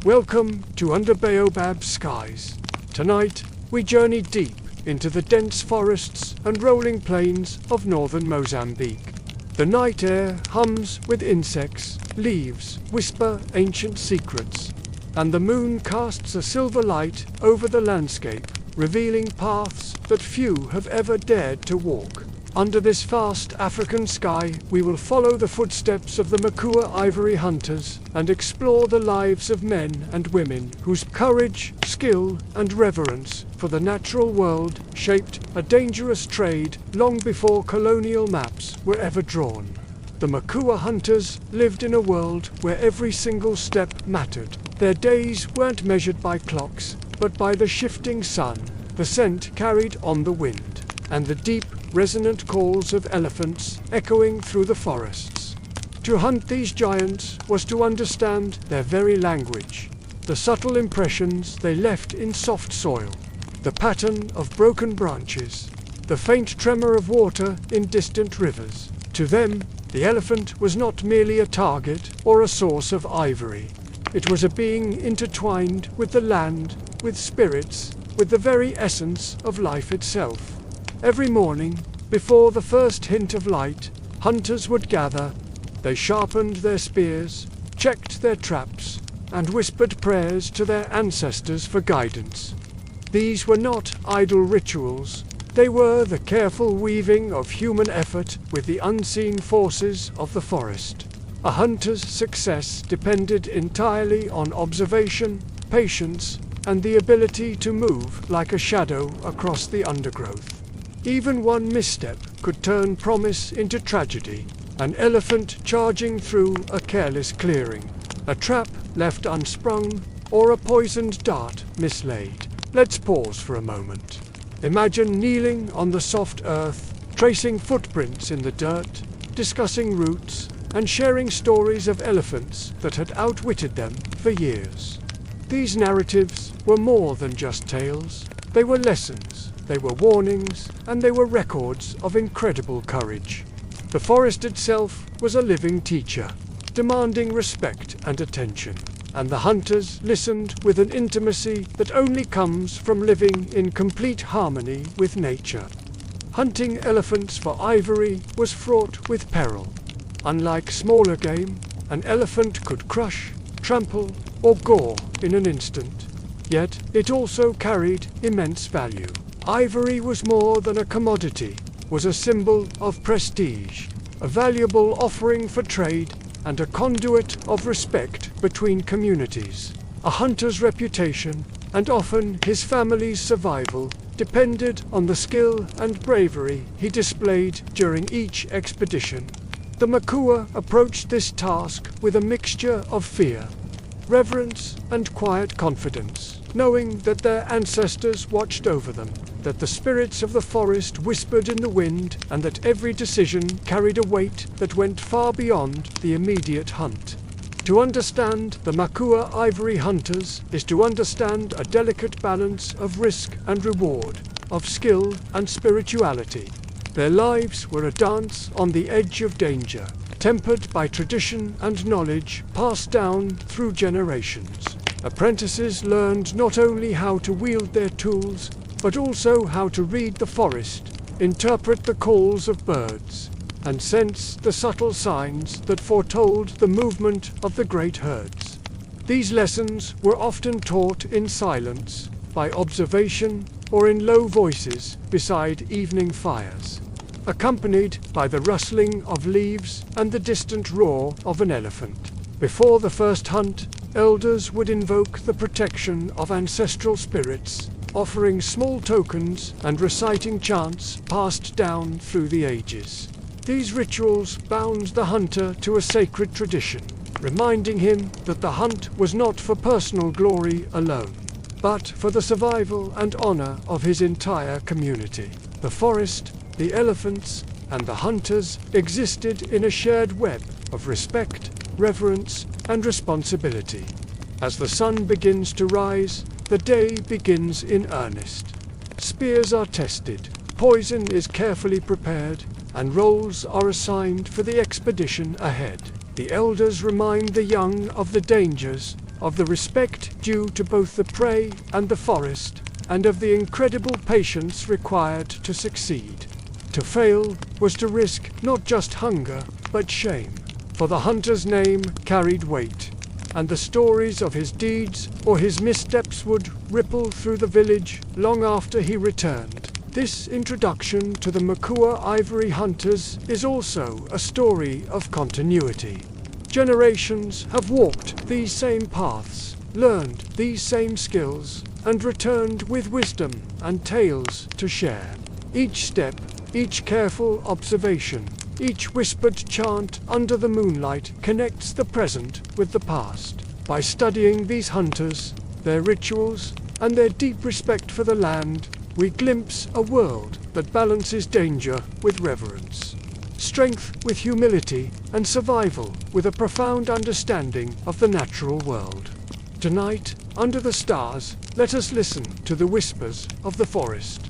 Welcome to Under Baobab Skies. Tonight, we journey deep into the dense forests and rolling plains of northern Mozambique. The night air hums with insects, leaves whisper ancient secrets, and the moon casts a silver light over the landscape, revealing paths that few have ever dared to walk. Under this vast African sky, we will follow the footsteps of the Makua ivory hunters and explore the lives of men and women whose courage, skill, and reverence for the natural world shaped a dangerous trade long before colonial maps were ever drawn. The Makua hunters lived in a world where every single step mattered. Their days weren't measured by clocks, but by the shifting sun, the scent carried on the wind, and the deep, resonant calls of elephants echoing through the forests. To hunt these giants was to understand their very language, the subtle impressions they left in soft soil, the pattern of broken branches, the faint tremor of water in distant rivers. To them, the elephant was not merely a target or a source of ivory. It was a being intertwined with the land, with spirits, with the very essence of life itself. Every morning, before the first hint of light, hunters would gather. They sharpened their spears, checked their traps, and whispered prayers to their ancestors for guidance. These were not idle rituals. They were the careful weaving of human effort with the unseen forces of the forest. A hunter's success depended entirely on observation, patience, and the ability to move like a shadow across the undergrowth. Even one misstep could turn promise into tragedy. An elephant charging through a careless clearing, a trap left unsprung, or a poisoned dart mislaid. Let's pause for a moment. Imagine kneeling on the soft earth, tracing footprints in the dirt, discussing routes, and sharing stories of elephants that had outwitted them for years. These narratives were more than just tales. They were lessons. They were warnings, and they were records of incredible courage. The forest itself was a living teacher, demanding respect and attention, and the hunters listened with an intimacy that only comes from living in complete harmony with nature. Hunting elephants for ivory was fraught with peril. Unlike smaller game, an elephant could crush, trample, or gore in an instant. Yet it also carried immense value. Ivory was more than a commodity, was a symbol of prestige, a valuable offering for trade, and a conduit of respect between communities. A hunter's reputation, and often his family's survival, depended on the skill and bravery he displayed during each expedition. The Makua approached this task with a mixture of fear, reverence, and quiet confidence, knowing that their ancestors watched over them, that the spirits of the forest whispered in the wind, and that every decision carried a weight that went far beyond the immediate hunt. To understand the Makua ivory hunters is to understand a delicate balance of risk and reward, of skill and spirituality. Their lives were a dance on the edge of danger, tempered by tradition and knowledge passed down through generations. Apprentices learned not only how to wield their tools, but also how to read the forest, interpret the calls of birds, and sense the subtle signs that foretold the movement of the great herds. These lessons were often taught in silence, by observation, or in low voices beside evening fires, accompanied by the rustling of leaves and the distant roar of an elephant. Before the first hunt, elders would invoke the protection of ancestral spirits, offering small tokens and reciting chants passed down through the ages. These rituals bound the hunter to a sacred tradition, reminding him that the hunt was not for personal glory alone, but for the survival and honor of his entire community. The forest, the elephants, and the hunters existed in a shared web of respect, reverence, and responsibility. As the sun begins to rise, the day begins in earnest. Spears are tested, poison is carefully prepared, and roles are assigned for the expedition ahead. The elders remind the young of the dangers of the respect due to both the prey and the forest, and of the incredible patience required to succeed. To fail was to risk not just hunger, but shame, for the hunter's name carried weight, and the stories of his deeds or his missteps would ripple through the village long after he returned. This introduction to the Makua Ivory hunters is also a story of continuity. Generations have walked these same paths, learned these same skills, and returned with wisdom and tales to share. Each step, each careful observation, each whispered chant under the moonlight connects the present with the past. By studying these hunters, their rituals, and their deep respect for the land, we glimpse a world that balances danger with reverence, strength with humility, and survival with a profound understanding of the natural world. Tonight, under the stars, let us listen to the whispers of the forest,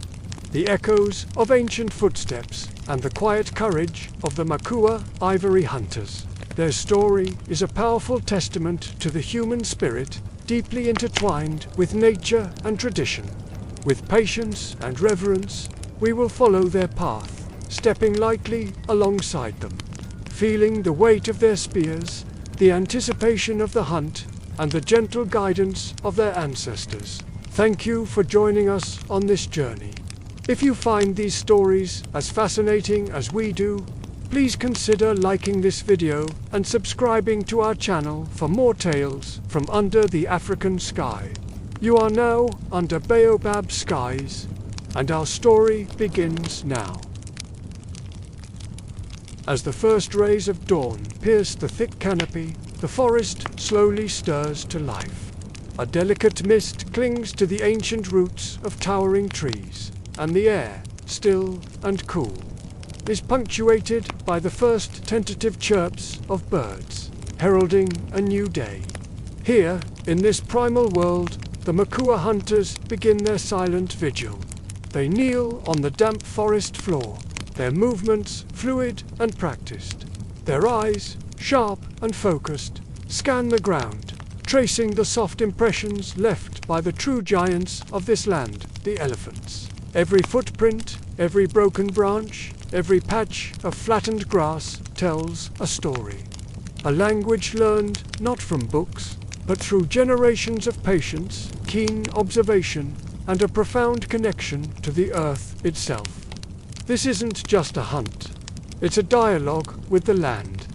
the echoes of ancient footsteps, and the quiet courage of the Makua Ivory hunters. Their story is a powerful testament to the human spirit, deeply intertwined with nature and tradition. With patience and reverence, we will follow their path, stepping lightly alongside them, feeling the weight of their spears, the anticipation of the hunt, and the gentle guidance of their ancestors. Thank you for joining us on this journey. If you find these stories as fascinating as we do, please consider liking this video and subscribing to our channel for more tales from under the African sky. You are now under baobab skies, and our story begins now. As the first rays of dawn pierce the thick canopy, the forest slowly stirs to life. A delicate mist clings to the ancient roots of towering trees, and the air, still and cool, is punctuated by the first tentative chirps of birds, heralding a new day. Here, in this primal world, the Makua hunters begin their silent vigil. They kneel on the damp forest floor, their movements fluid and practiced. Their eyes, sharp and focused, scan the ground, tracing the soft impressions left by the true giants of this land, the elephants. Every footprint, every broken branch, every patch of flattened grass tells a story. A language learned not from books, but through generations of patience, keen observation, and a profound connection to the earth itself. This isn't just a hunt. It's a dialogue with the land.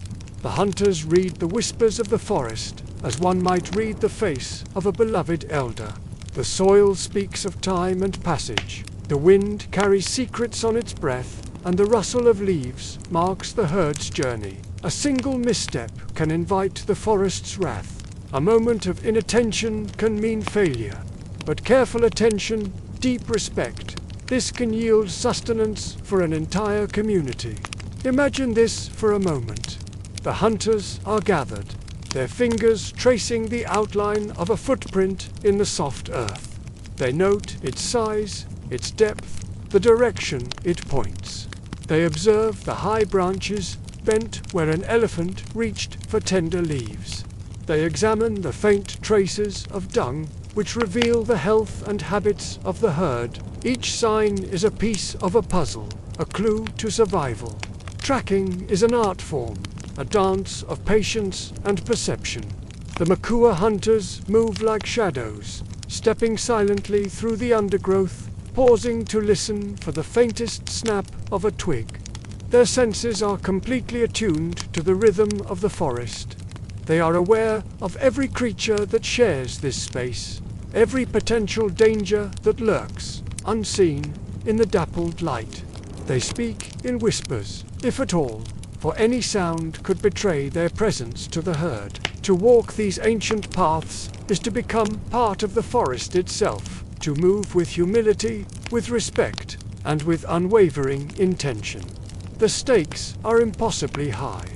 The hunters read the whispers of the forest as one might read the face of a beloved elder. The soil speaks of time and passage. The wind carries secrets on its breath, and the rustle of leaves marks the herd's journey. A single misstep can invite the forest's wrath. A moment of inattention can mean failure, but careful attention, deep respect, this can yield sustenance for an entire community. Imagine this for a moment. The hunters are gathered, their fingers tracing the outline of a footprint in the soft earth. They note its size, its depth, the direction it points. They observe the high branches bent where an elephant reached for tender leaves. They examine the faint traces of dung which reveal the health and habits of the herd. Each sign is a piece of a puzzle, a clue to survival. Tracking is an art form, a dance of patience and perception. The Makua hunters move like shadows, stepping silently through the undergrowth, pausing to listen for the faintest snap of a twig. Their senses are completely attuned to the rhythm of the forest. They are aware of every creature that shares this space, every potential danger that lurks, unseen, in the dappled light. They speak in whispers, if at all, for any sound could betray their presence to the herd. To walk these ancient paths is to become part of the forest itself, to move with humility, with respect, and with unwavering intention. The stakes are impossibly high.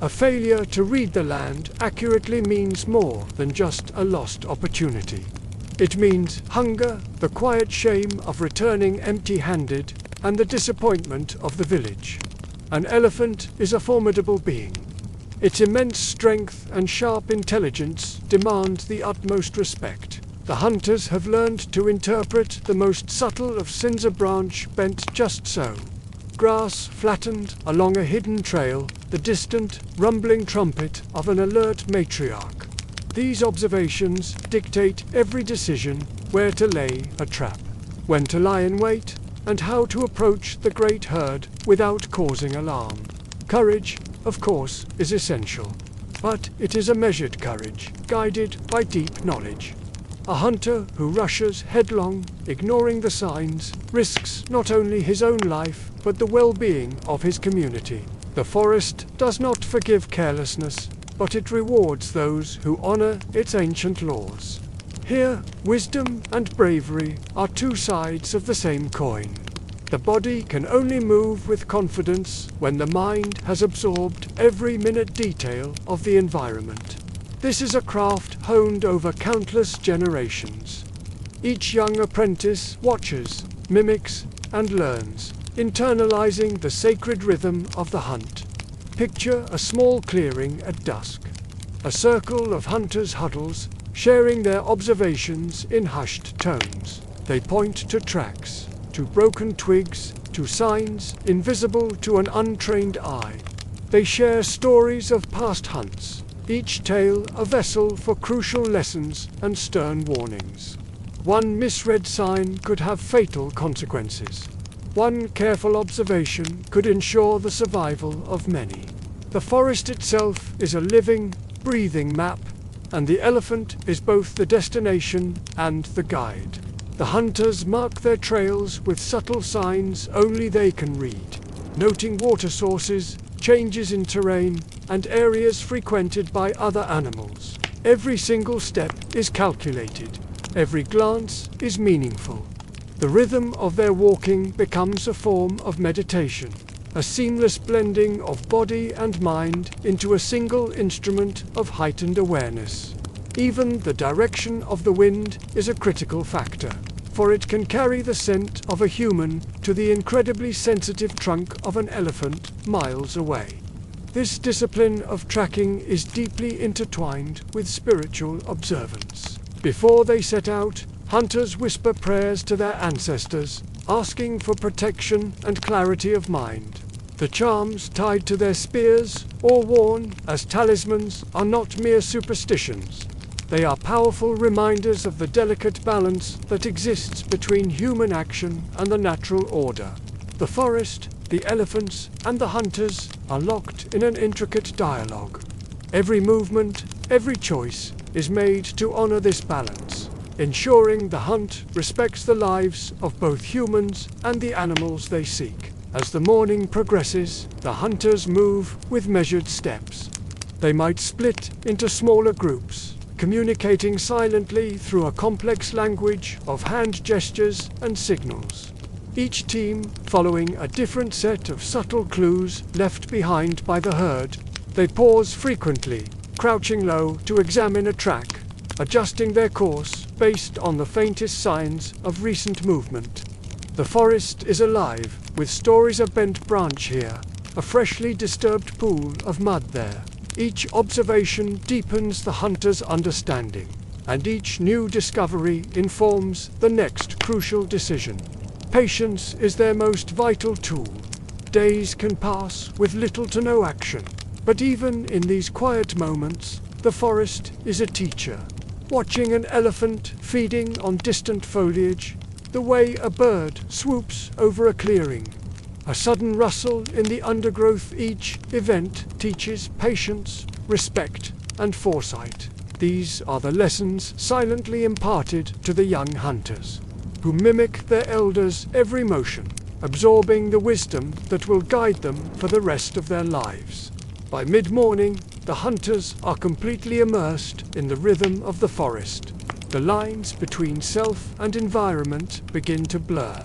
A failure to read the land accurately means more than just a lost opportunity. It means hunger, the quiet shame of returning empty-handed, and the disappointment of the village. An elephant is a formidable being. Its immense strength and sharp intelligence demand the utmost respect. The hunters have learned to interpret the most subtle of cinza branch bent just so. Grass flattened along a hidden trail, the distant, rumbling trumpet of an alert matriarch. These observations dictate every decision: where to lay a trap, when to lie in wait, and how to approach the great herd without causing alarm. Courage, of course, is essential, but it is a measured courage, guided by deep knowledge. A hunter who rushes headlong, ignoring the signs, risks not only his own life, but the well-being of his community. The forest does not forgive carelessness, but it rewards those who honor its ancient laws. Here, wisdom and bravery are two sides of the same coin. The body can only move with confidence when the mind has absorbed every minute detail of the environment. This is a craft honed over countless generations. Each young apprentice watches, mimics, and learns, internalizing the sacred rhythm of the hunt. Picture a small clearing at dusk. A circle of hunters huddles, sharing their observations in hushed tones. They point to tracks, to broken twigs, to signs invisible to an untrained eye. They share stories of past hunts, each tale a vessel for crucial lessons and stern warnings. One misread sign could have fatal consequences. One careful observation could ensure the survival of many. The forest itself is a living, breathing map, and the elephant is both the destination and the guide. The hunters mark their trails with subtle signs only they can read, noting water sources, changes in terrain, and areas frequented by other animals. Every single step is calculated. Every glance is meaningful. The rhythm of their walking becomes a form of meditation, a seamless blending of body and mind into a single instrument of heightened awareness. Even the direction of the wind is a critical factor, for it can carry the scent of a human to the incredibly sensitive trunk of an elephant miles away. This discipline of tracking is deeply intertwined with spiritual observance. Before they set out, hunters whisper prayers to their ancestors, asking for protection and clarity of mind. The charms tied to their spears, or worn as talismans, are not mere superstitions. They are powerful reminders of the delicate balance that exists between human action and the natural order. The forest, the elephants, and the hunters are locked in an intricate dialogue. Every movement, every choice, is made to honor this balance, ensuring the hunt respects the lives of both humans and the animals they seek. As the morning progresses, the hunters move with measured steps. They might split into smaller groups, communicating silently through a complex language of hand gestures and signals. Each team following a different set of subtle clues left behind by the herd. They pause frequently, crouching low to examine a track, adjusting their course based on the faintest signs of recent movement. The forest is alive, with stories of bent branch here, a freshly disturbed pool of mud there. Each observation deepens the hunter's understanding, and each new discovery informs the next crucial decision. Patience is their most vital tool. Days can pass with little to no action, but even in these quiet moments, the forest is a teacher. Watching an elephant feeding on distant foliage, the way a bird swoops over a clearing, a sudden rustle in the undergrowth, each event teaches patience, respect, and foresight. These are the lessons silently imparted to the young hunters, who mimic their elders' every motion, absorbing the wisdom that will guide them for the rest of their lives. By mid-morning, the hunters are completely immersed in the rhythm of the forest. The lines between self and environment begin to blur.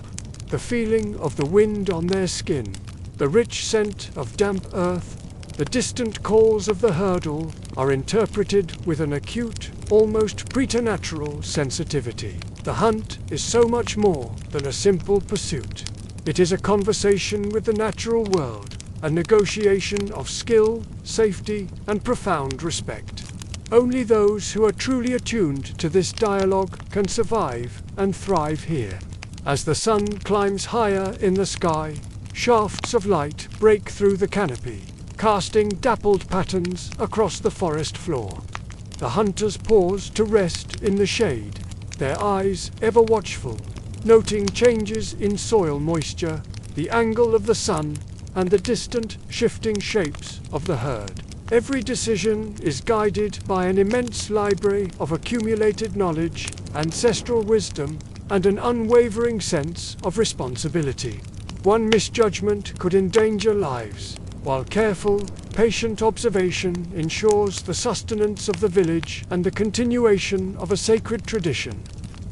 The feeling of the wind on their skin, the rich scent of damp earth, the distant calls of the hurdle are interpreted with an acute, almost preternatural sensitivity. The hunt is so much more than a simple pursuit. It is a conversation with the natural world, a negotiation of skill, safety, and profound respect. Only those who are truly attuned to this dialogue can survive and thrive here. As the sun climbs higher in the sky, shafts of light break through the canopy, casting dappled patterns across the forest floor. The hunters pause to rest in the shade, their eyes ever watchful, noting changes in soil moisture, the angle of the sun, and the distant, shifting shapes of the herd. Every decision is guided by an immense library of accumulated knowledge, ancestral wisdom, and an unwavering sense of responsibility. One misjudgment could endanger lives, while careful, patient observation ensures the sustenance of the village and the continuation of a sacred tradition.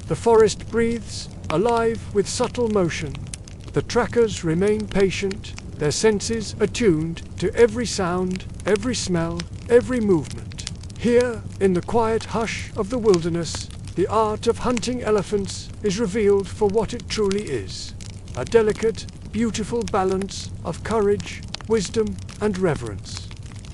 The forest breathes, alive with subtle motion. The trackers remain patient, their senses attuned to every sound, every smell, every movement. Here, in the quiet hush of the wilderness, the art of hunting elephants is revealed for what it truly is: a delicate, beautiful balance of courage, wisdom, and reverence.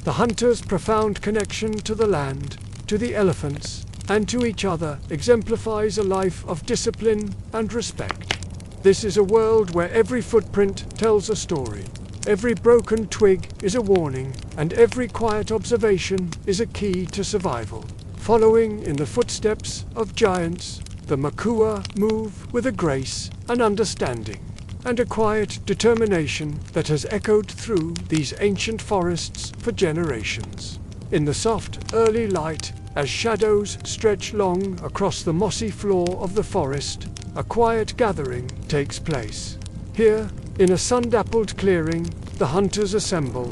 The hunter's profound connection to the land, to the elephants, and to each other exemplifies a life of discipline and respect. This is a world where every footprint tells a story. Every broken twig is a warning, and every quiet observation is a key to survival. Following in the footsteps of giants, the Makua move with a grace, an understanding, and a quiet determination that has echoed through these ancient forests for generations. In the soft, early light, as shadows stretch long across the mossy floor of the forest, a quiet gathering takes place. Here, in a sun-dappled clearing, the hunters assemble.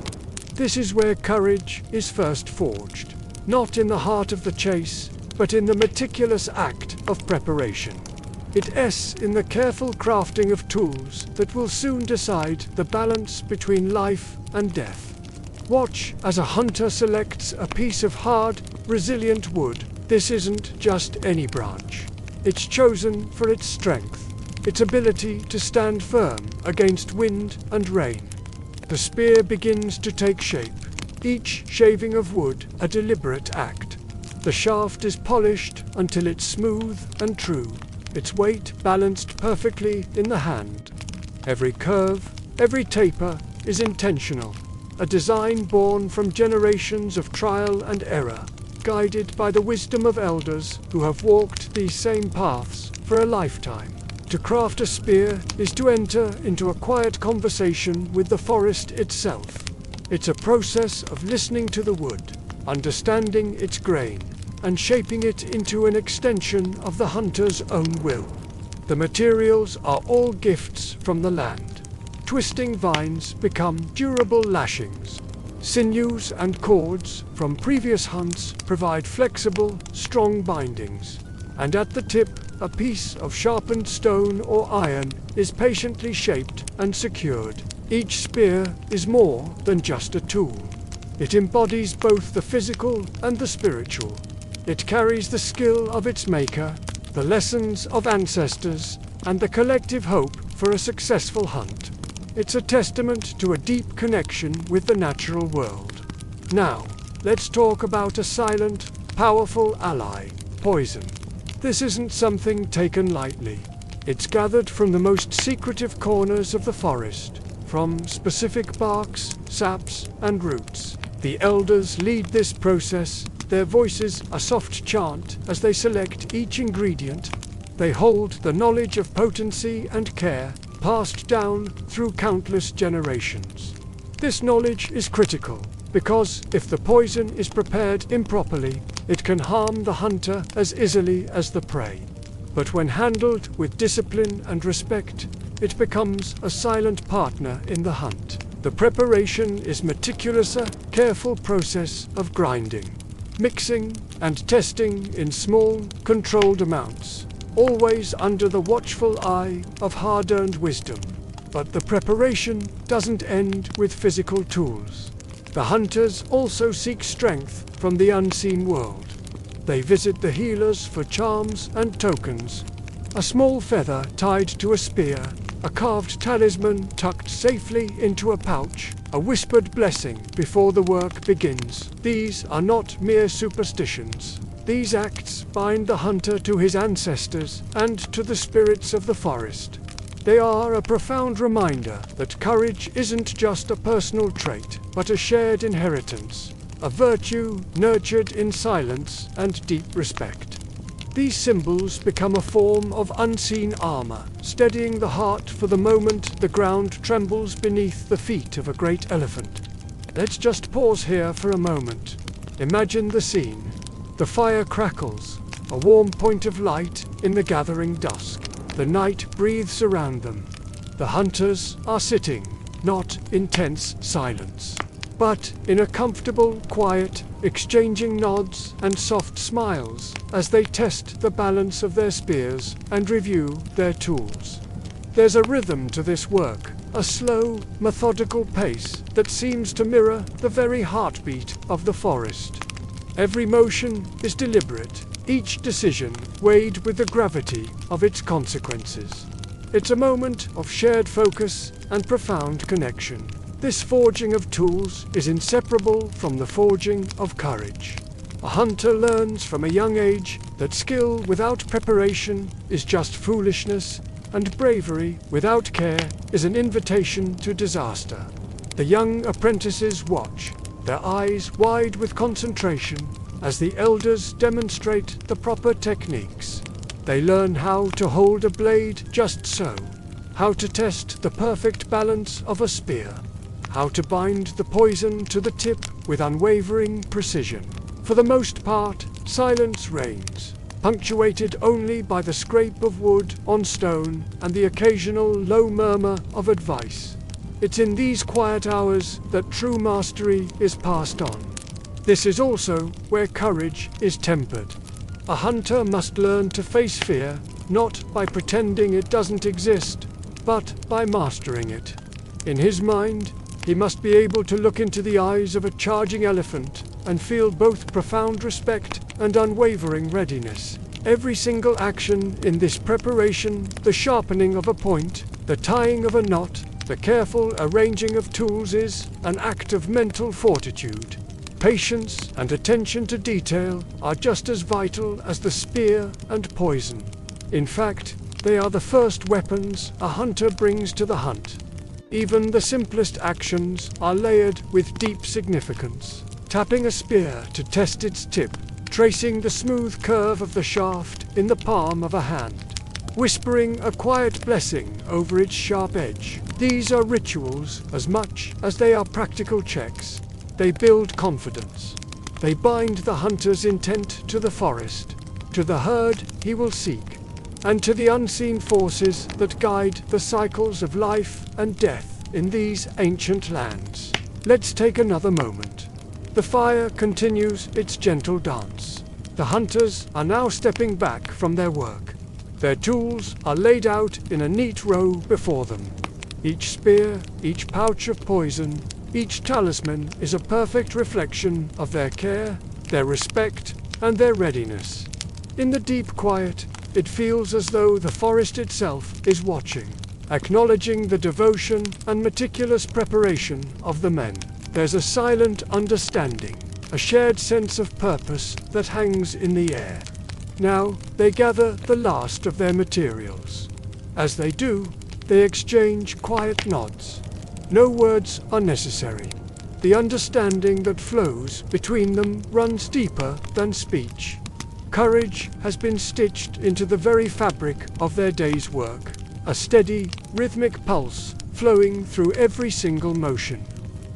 This is where courage is first forged, not in the heart of the chase, but in the meticulous act of preparation. It is in the careful crafting of tools that will soon decide the balance between life and death. Watch as a hunter selects a piece of hard, resilient wood. This isn't just any branch. It's chosen for its strength, its ability to stand firm against wind and rain. The spear begins to take shape, each shaving of wood a deliberate act. The shaft is polished until it's smooth and true, its weight balanced perfectly in the hand. Every curve, every taper is intentional, a design born from generations of trial and error, guided by the wisdom of elders who have walked these same paths for a lifetime. To craft a spear is to enter into a quiet conversation with the forest itself. It's a process of listening to the wood, understanding its grain, and shaping it into an extension of the hunter's own will. The materials are all gifts from the land. Twisting vines become durable lashings. Sinews and cords from previous hunts provide flexible, strong bindings. And at the tip, a piece of sharpened stone or iron is patiently shaped and secured. Each spear is more than just a tool. It embodies both the physical and the spiritual. It carries the skill of its maker, the lessons of ancestors, and the collective hope for a successful hunt. It's a testament to a deep connection with the natural world. Now, let's talk about a silent, powerful ally: poison. This isn't something taken lightly. It's gathered from the most secretive corners of the forest, from specific barks, saps, and roots. The elders lead this process, their voices a soft chant as they select each ingredient. They hold the knowledge of potency and care, passed down through countless generations. This knowledge is critical, because if the poison is prepared improperly, it can harm the hunter as easily as the prey. But when handled with discipline and respect, it becomes a silent partner in the hunt. The preparation is meticulous, a careful process of grinding, mixing, and testing in small, controlled amounts, always under the watchful eye of hard-earned wisdom. But the preparation doesn't end with physical tools. The hunters also seek strength from the unseen world. They visit the healers for charms and tokens. A small feather tied to a spear, a carved talisman tucked safely into a pouch, a whispered blessing before the work begins. These are not mere superstitions. These acts bind the hunter to his ancestors and to the spirits of the forest. They are a profound reminder that courage isn't just a personal trait, but a shared inheritance, a virtue nurtured in silence and deep respect. These symbols become a form of unseen armor, steadying the heart for the moment the ground trembles beneath the feet of a great elephant. Let's just pause here for a moment. Imagine the scene. The fire crackles, a warm point of light in the gathering dusk. The night breathes around them. The hunters are sitting, not in tense silence, but in a comfortable quiet, exchanging nods and soft smiles as they test the balance of their spears and review their tools. There's a rhythm to this work, a slow, methodical pace that seems to mirror the very heartbeat of the forest. Every motion is deliberate, each decision weighed with the gravity of its consequences. It's a moment of shared focus and profound connection. This forging of tools is inseparable from the forging of courage. A hunter learns from a young age that skill without preparation is just foolishness, and bravery without care is an invitation to disaster. The young apprentices watch, their eyes wide with concentration, as the elders demonstrate the proper techniques. They learn how to hold a blade just so, how to test the perfect balance of a spear, how to bind the poison to the tip with unwavering precision. For the most part, silence reigns, punctuated only by the scrape of wood on stone and the occasional low murmur of advice. It's in these quiet hours that true mastery is passed on. This is also where courage is tempered. A hunter must learn to face fear, not by pretending it doesn't exist, but by mastering it. In his mind, he must be able to look into the eyes of a charging elephant and feel both profound respect and unwavering readiness. Every single action in this preparation, the sharpening of a point, the tying of a knot, the careful arranging of tools is an act of mental fortitude. Patience and attention to detail are just as vital as the spear and poison. In fact, they are the first weapons a hunter brings to the hunt. Even the simplest actions are layered with deep significance. Tapping a spear to test its tip, tracing the smooth curve of the shaft in the palm of a hand, whispering a quiet blessing over its sharp edge. These are rituals as much as they are practical checks. They build confidence. They bind the hunter's intent to the forest, to the herd he will seek, and to the unseen forces that guide the cycles of life and death in these ancient lands. Let's take another moment. The fire continues its gentle dance. The hunters are now stepping back from their work. Their tools are laid out in a neat row before them. Each spear, each pouch of poison, each talisman is a perfect reflection of their care, their respect, and their readiness. In the deep quiet, it feels as though the forest itself is watching, acknowledging the devotion and meticulous preparation of the men. There's a silent understanding, a shared sense of purpose that hangs in the air. Now they gather the last of their materials. As they do, they exchange quiet nods. No words are necessary. The understanding that flows between them runs deeper than speech. Courage has been stitched into the very fabric of their day's work, a steady, rhythmic pulse flowing through every single motion.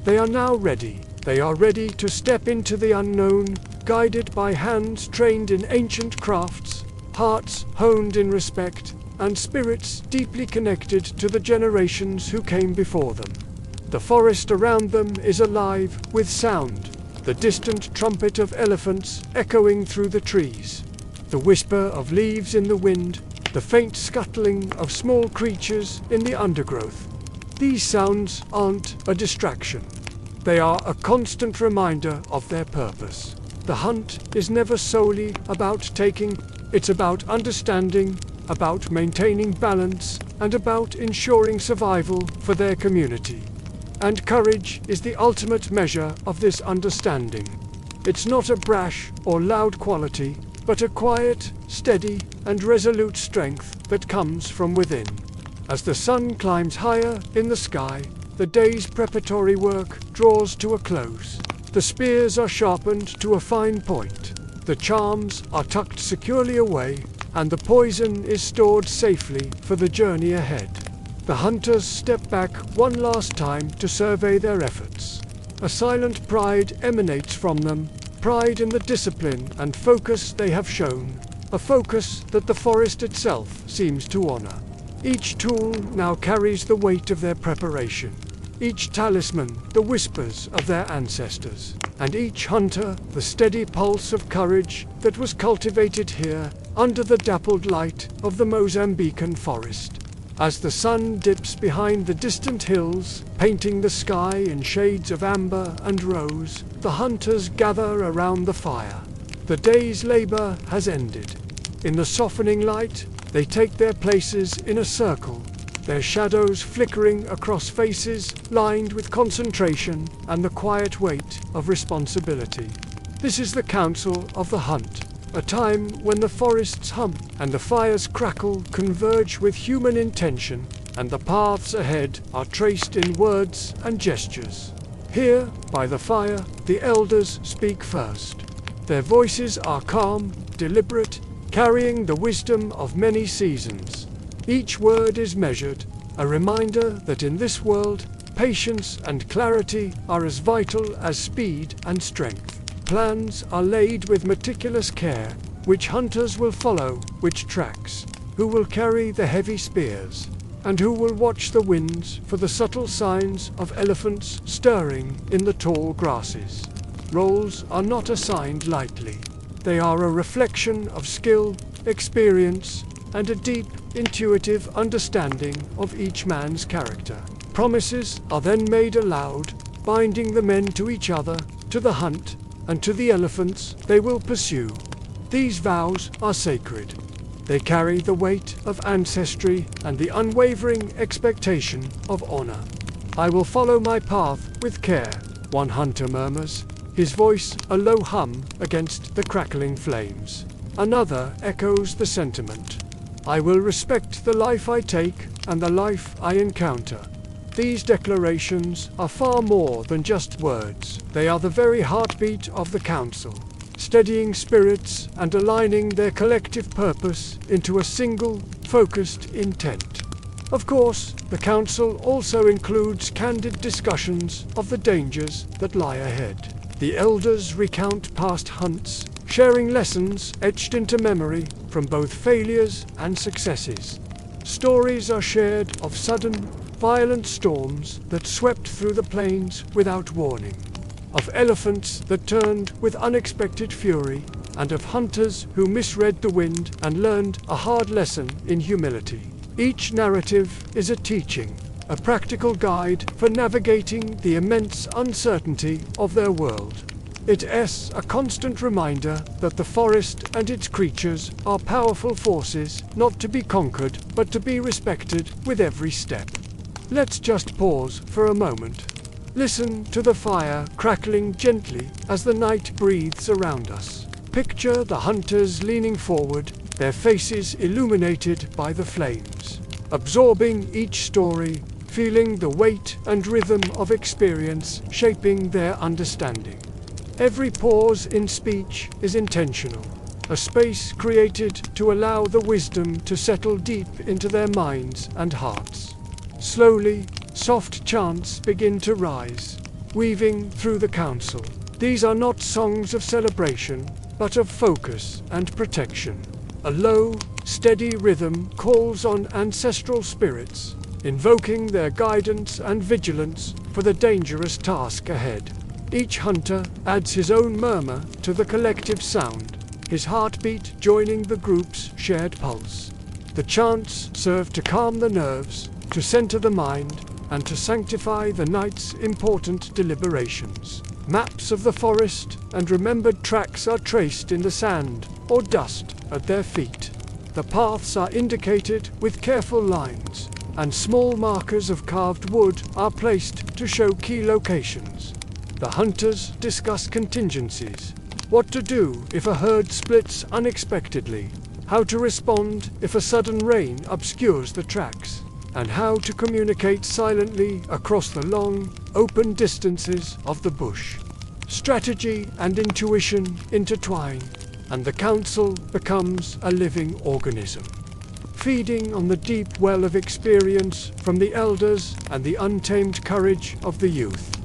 They are now ready. They are ready to step into the unknown, guided by hands trained in ancient crafts, hearts honed in respect, and spirits deeply connected to the generations who came before them. The forest around them is alive with sound, the distant trumpet of elephants echoing through the trees, the whisper of leaves in the wind, the faint scuttling of small creatures in the undergrowth. These sounds aren't a distraction. They are a constant reminder of their purpose. The hunt is never solely about taking, it's about understanding, about maintaining balance, and about ensuring survival for their community. And courage is the ultimate measure of this understanding. It's not a brash or loud quality, but a quiet, steady, and resolute strength that comes from within. As the sun climbs higher in the sky, the day's preparatory work draws to a close. The spears are sharpened to a fine point. The charms are tucked securely away, and the poison is stored safely for the journey ahead. The hunters step back one last time to survey their efforts. A silent pride emanates from them, pride in the discipline and focus they have shown, a focus that the forest itself seems to honor. Each tool now carries the weight of their preparation, each talisman the whispers of their ancestors, and each hunter the steady pulse of courage that was cultivated here under the dappled light of the Mozambican forest. As the sun dips behind the distant hills, painting the sky in shades of amber and rose, the hunters gather around the fire. The day's labor has ended. In the softening light, they take their places in a circle, their shadows flickering across faces lined with concentration and the quiet weight of responsibility. This is the council of the hunt. A time when the forests hum and the fire's crackle converge with human intention, and the paths ahead are traced in words and gestures. Here, by the fire, the elders speak first. Their voices are calm, deliberate, carrying the wisdom of many seasons. Each word is measured, a reminder that in this world, patience and clarity are as vital as speed and strength. Plans are laid with meticulous care, which hunters will follow, which tracks, who will carry the heavy spears, and who will watch the winds for the subtle signs of elephants stirring in the tall grasses. Roles are not assigned lightly. They are a reflection of skill, experience, and a deep, intuitive understanding of each man's character. Promises are then made aloud, binding the men to each other, to the hunt, and to the elephants they will pursue. These vows are sacred. They carry the weight of ancestry and the unwavering expectation of honor. I will follow my path with care, one hunter murmurs, his voice a low hum against the crackling flames. Another echoes the sentiment. I will respect the life I take and the life I encounter. These declarations are far more than just words. They are the very heartbeat of the council, steadying spirits and aligning their collective purpose into a single, focused intent. Of course, the council also includes candid discussions of the dangers that lie ahead. The elders recount past hunts, sharing lessons etched into memory from both failures and successes. Stories are shared of sudden, violent storms that swept through the plains without warning, of elephants that turned with unexpected fury, and of hunters who misread the wind and learned a hard lesson in humility. Each narrative is a teaching, a practical guide for navigating the immense uncertainty of their world. It is a constant reminder that the forest and its creatures are powerful forces not to be conquered but to be respected with every step. Let's just pause for a moment. Listen to the fire crackling gently as the night breathes around us. Picture the hunters leaning forward, their faces illuminated by the flames, absorbing each story, feeling the weight and rhythm of experience shaping their understanding. Every pause in speech is intentional, a space created to allow the wisdom to settle deep into their minds and hearts. Slowly, soft chants begin to rise, weaving through the council. These are not songs of celebration, but of focus and protection. A low, steady rhythm calls on ancestral spirits, invoking their guidance and vigilance for the dangerous task ahead. Each hunter adds his own murmur to the collective sound, his heartbeat joining the group's shared pulse. The chants serve to calm the nerves, to center the mind, and to sanctify the night's important deliberations. Maps of the forest and remembered tracks are traced in the sand or dust at their feet. The paths are indicated with careful lines, and small markers of carved wood are placed to show key locations. The hunters discuss contingencies. What to do if a herd splits unexpectedly, how to respond if a sudden rain obscures the tracks, and how to communicate silently across the long, open distances of the bush. Strategy and intuition intertwine, and the council becomes a living organism, feeding on the deep well of experience from the elders and the untamed courage of the youth.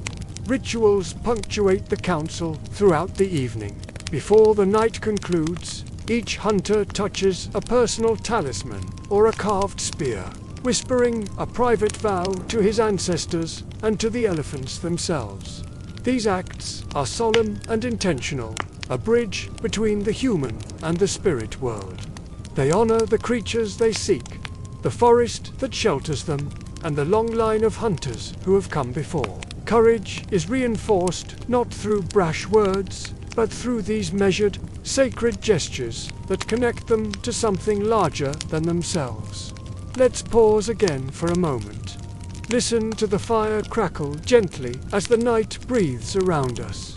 Rituals punctuate the council throughout the evening. Before the night concludes, each hunter touches a personal talisman or a carved spear, whispering a private vow to his ancestors and to the elephants themselves. These acts are solemn and intentional, a bridge between the human and the spirit world. They honor the creatures they seek, the forest that shelters them, and the long line of hunters who have come before. Courage is reinforced not through brash words, but through these measured, sacred gestures that connect them to something larger than themselves. Let's pause again for a moment. Listen to the fire crackle gently as the night breathes around us.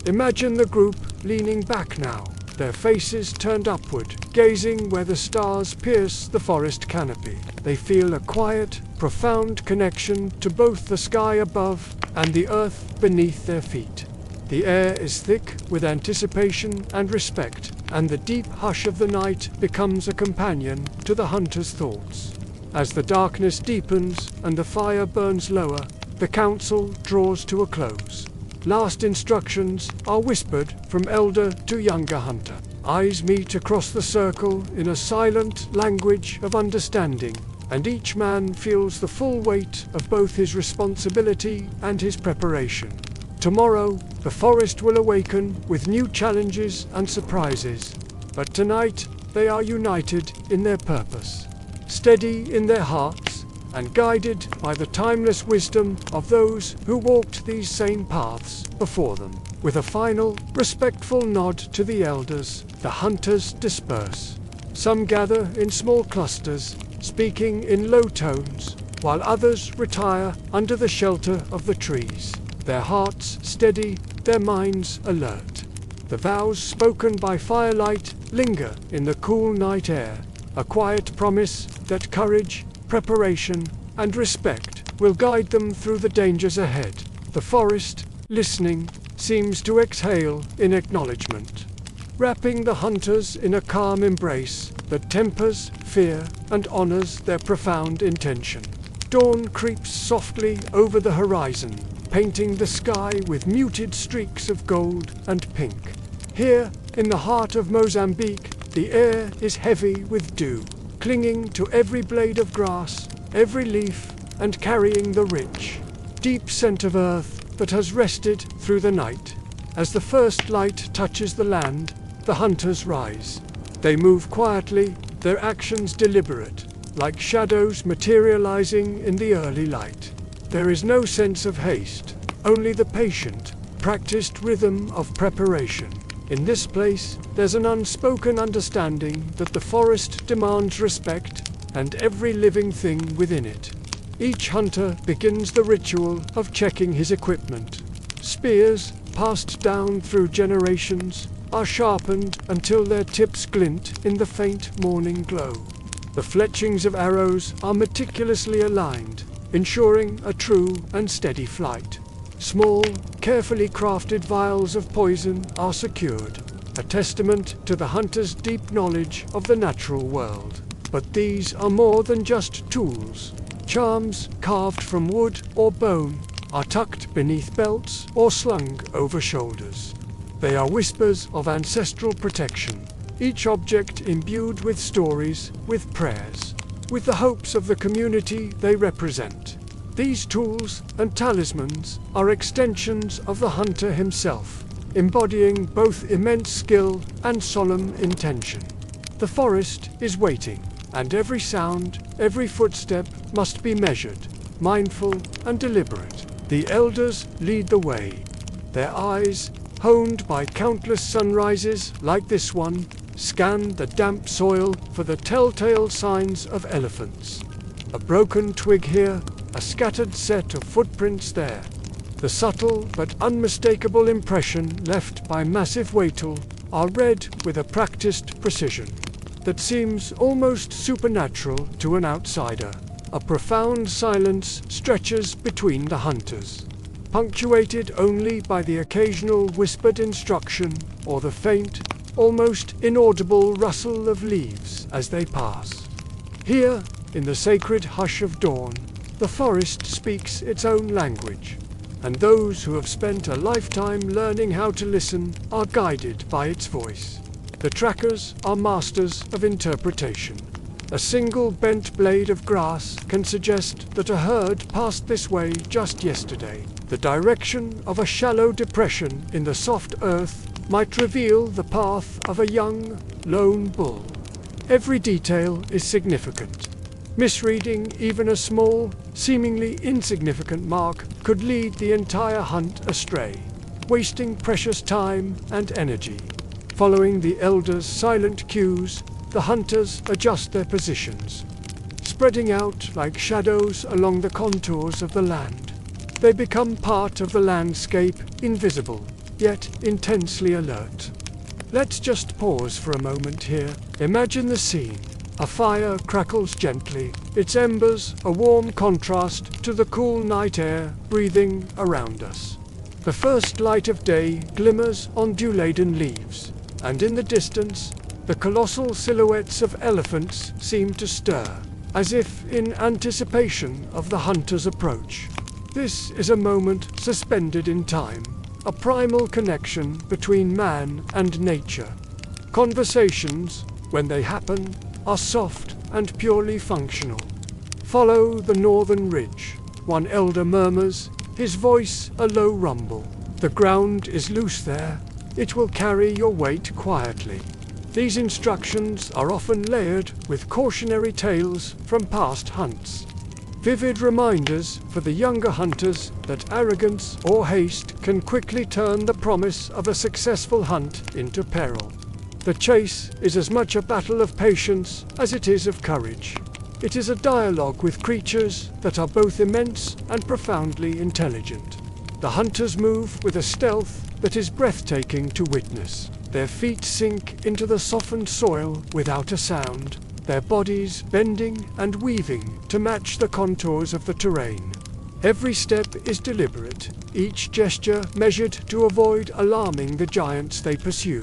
Imagine the group leaning back now, their faces turned upward, gazing where the stars pierce the forest canopy. They feel a quiet, profound connection to both the sky above and the earth beneath their feet. The air is thick with anticipation and respect, and the deep hush of the night becomes a companion to the hunter's thoughts. As the darkness deepens and the fire burns lower, the council draws to a close. Last instructions are whispered from elder to younger hunter. Eyes meet across the circle in a silent language of understanding, and each man feels the full weight of both his responsibility and his preparation. Tomorrow, the forest will awaken with new challenges and surprises, but tonight they are united in their purpose, steady in their hearts, and guided by the timeless wisdom of those who walked these same paths before them. With a final, respectful nod to the elders, the hunters disperse. Some gather in small clusters, speaking in low tones, while others retire under the shelter of the trees, their hearts steady, their minds alert. The vows spoken by firelight linger in the cool night air, a quiet promise that courage, preparation, and respect will guide them through the dangers ahead. The forest, listening, seems to exhale in acknowledgement, wrapping the hunters in a calm embrace that tempers fear and honors their profound intention. Dawn creeps softly over the horizon, painting the sky with muted streaks of gold and pink. Here, in the heart of Mozambique, the air is heavy with dew, clinging to every blade of grass, every leaf, and carrying the rich, deep scent of earth that has rested through the night. As the first light touches the land, the hunters rise. They move quietly, their actions deliberate, like shadows materializing in the early light. There is no sense of haste, only the patient, practiced rhythm of preparation. In this place, there's an unspoken understanding that the forest demands respect, and every living thing within it. Each hunter begins the ritual of checking his equipment. Spears, passed down through generations, are sharpened until their tips glint in the faint morning glow. The fletchings of arrows are meticulously aligned, ensuring a true and steady flight. Small, carefully crafted vials of poison are secured, a testament to the hunter's deep knowledge of the natural world. But these are more than just tools. Charms, carved from wood or bone, are tucked beneath belts or slung over shoulders. They are whispers of ancestral protection, each object imbued with stories, with prayers, with the hopes of the community they represent. These tools and talismans are extensions of the hunter himself, embodying both immense skill and solemn intention. The forest is waiting, and every sound, every footstep must be measured, mindful and deliberate. The elders lead the way, their eyes, honed by countless sunrises like this one, scan the damp soil for the telltale signs of elephants. A broken twig here, a scattered set of footprints there. The subtle but unmistakable impression left by massive wattle are read with a practiced precision that seems almost supernatural to an outsider. A profound silence stretches between the hunters, punctuated only by the occasional whispered instruction or the faint, almost inaudible rustle of leaves as they pass. Here, in the sacred hush of dawn, the forest speaks its own language, and those who have spent a lifetime learning how to listen are guided by its voice. The trackers are masters of interpretation. A single bent blade of grass can suggest that a herd passed this way just yesterday. The direction of a shallow depression in the soft earth might reveal the path of a young, lone bull. Every detail is significant. Misreading even a small, seemingly insignificant mark could lead the entire hunt astray, wasting precious time and energy. Following the elders' silent cues, the hunters adjust their positions, spreading out like shadows along the contours of the land. They become part of the landscape, invisible, yet intensely alert. Let's just pause for a moment here. Imagine the scene. A fire crackles gently, its embers a warm contrast to the cool night air breathing around us. The first light of day glimmers on dew-laden leaves, and in the distance, the colossal silhouettes of elephants seem to stir, as if in anticipation of the hunter's approach. This is a moment suspended in time, a primal connection between man and nature. Conversations, when they happen, are soft and purely functional. Follow the northern ridge, one elder murmurs, his voice a low rumble. The ground is loose there. It will carry your weight quietly. These instructions are often layered with cautionary tales from past hunts. Vivid reminders for the younger hunters that arrogance or haste can quickly turn the promise of a successful hunt into peril. The chase is as much a battle of patience as it is of courage. It is a dialogue with creatures that are both immense and profoundly intelligent. The hunters move with a stealth that is breathtaking to witness. Their feet sink into the softened soil without a sound, their bodies bending and weaving to match the contours of the terrain. Every step is deliberate, each gesture measured to avoid alarming the giants they pursue.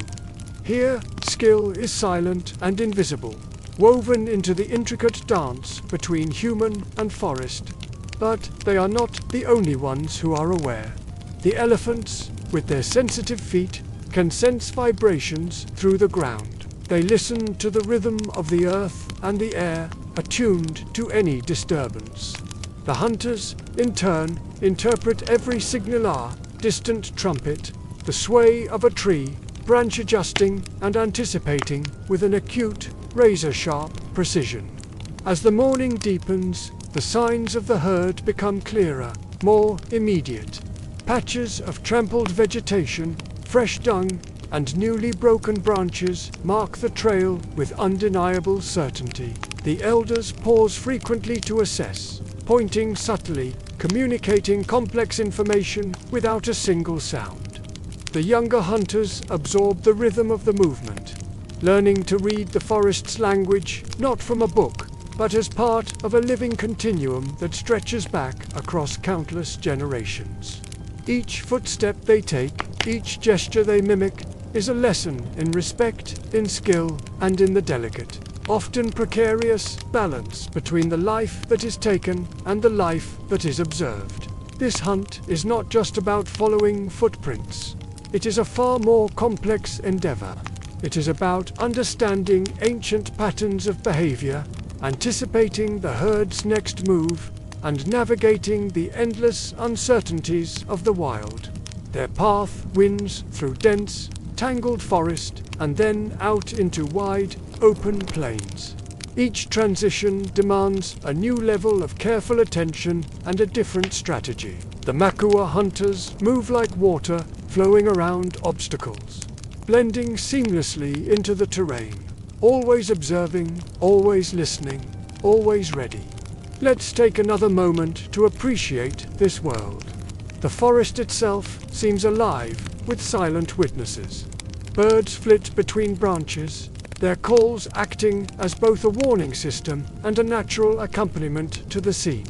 Here, skill is silent and invisible, woven into the intricate dance between human and forest. But they are not the only ones who are aware. The elephants, with their sensitive feet, can sense vibrations through the ground. They listen to the rhythm of the earth and the air, attuned to any disturbance. The hunters, in turn, interpret every signaler, distant trumpet, the sway of a tree, branch adjusting and anticipating with an acute, razor-sharp precision. As the morning deepens, the signs of the herd become clearer, more immediate. Patches of trampled vegetation, fresh dung, and newly broken branches mark the trail with undeniable certainty. The elders pause frequently to assess, pointing subtly, communicating complex information without a single sound. The younger hunters absorb the rhythm of the movement, learning to read the forest's language not from a book, but as part of a living continuum that stretches back across countless generations. Each footstep they take, each gesture they mimic, is a lesson in respect, in skill, and in the delicate, often precarious balance between the life that is taken and the life that is observed. This hunt is not just about following footprints. It is a far more complex endeavor. It is about understanding ancient patterns of behavior, anticipating the herd's next move, and navigating the endless uncertainties of the wild. Their path winds through dense, tangled forest and then out into wide, open plains. Each transition demands a new level of careful attention and a different strategy. The Makua hunters move like water, flowing around obstacles, blending seamlessly into the terrain, always observing, always listening, always ready. Let's take another moment to appreciate this world. The forest itself seems alive with silent witnesses. Birds flit between branches, their calls acting as both a warning system and a natural accompaniment to the scene.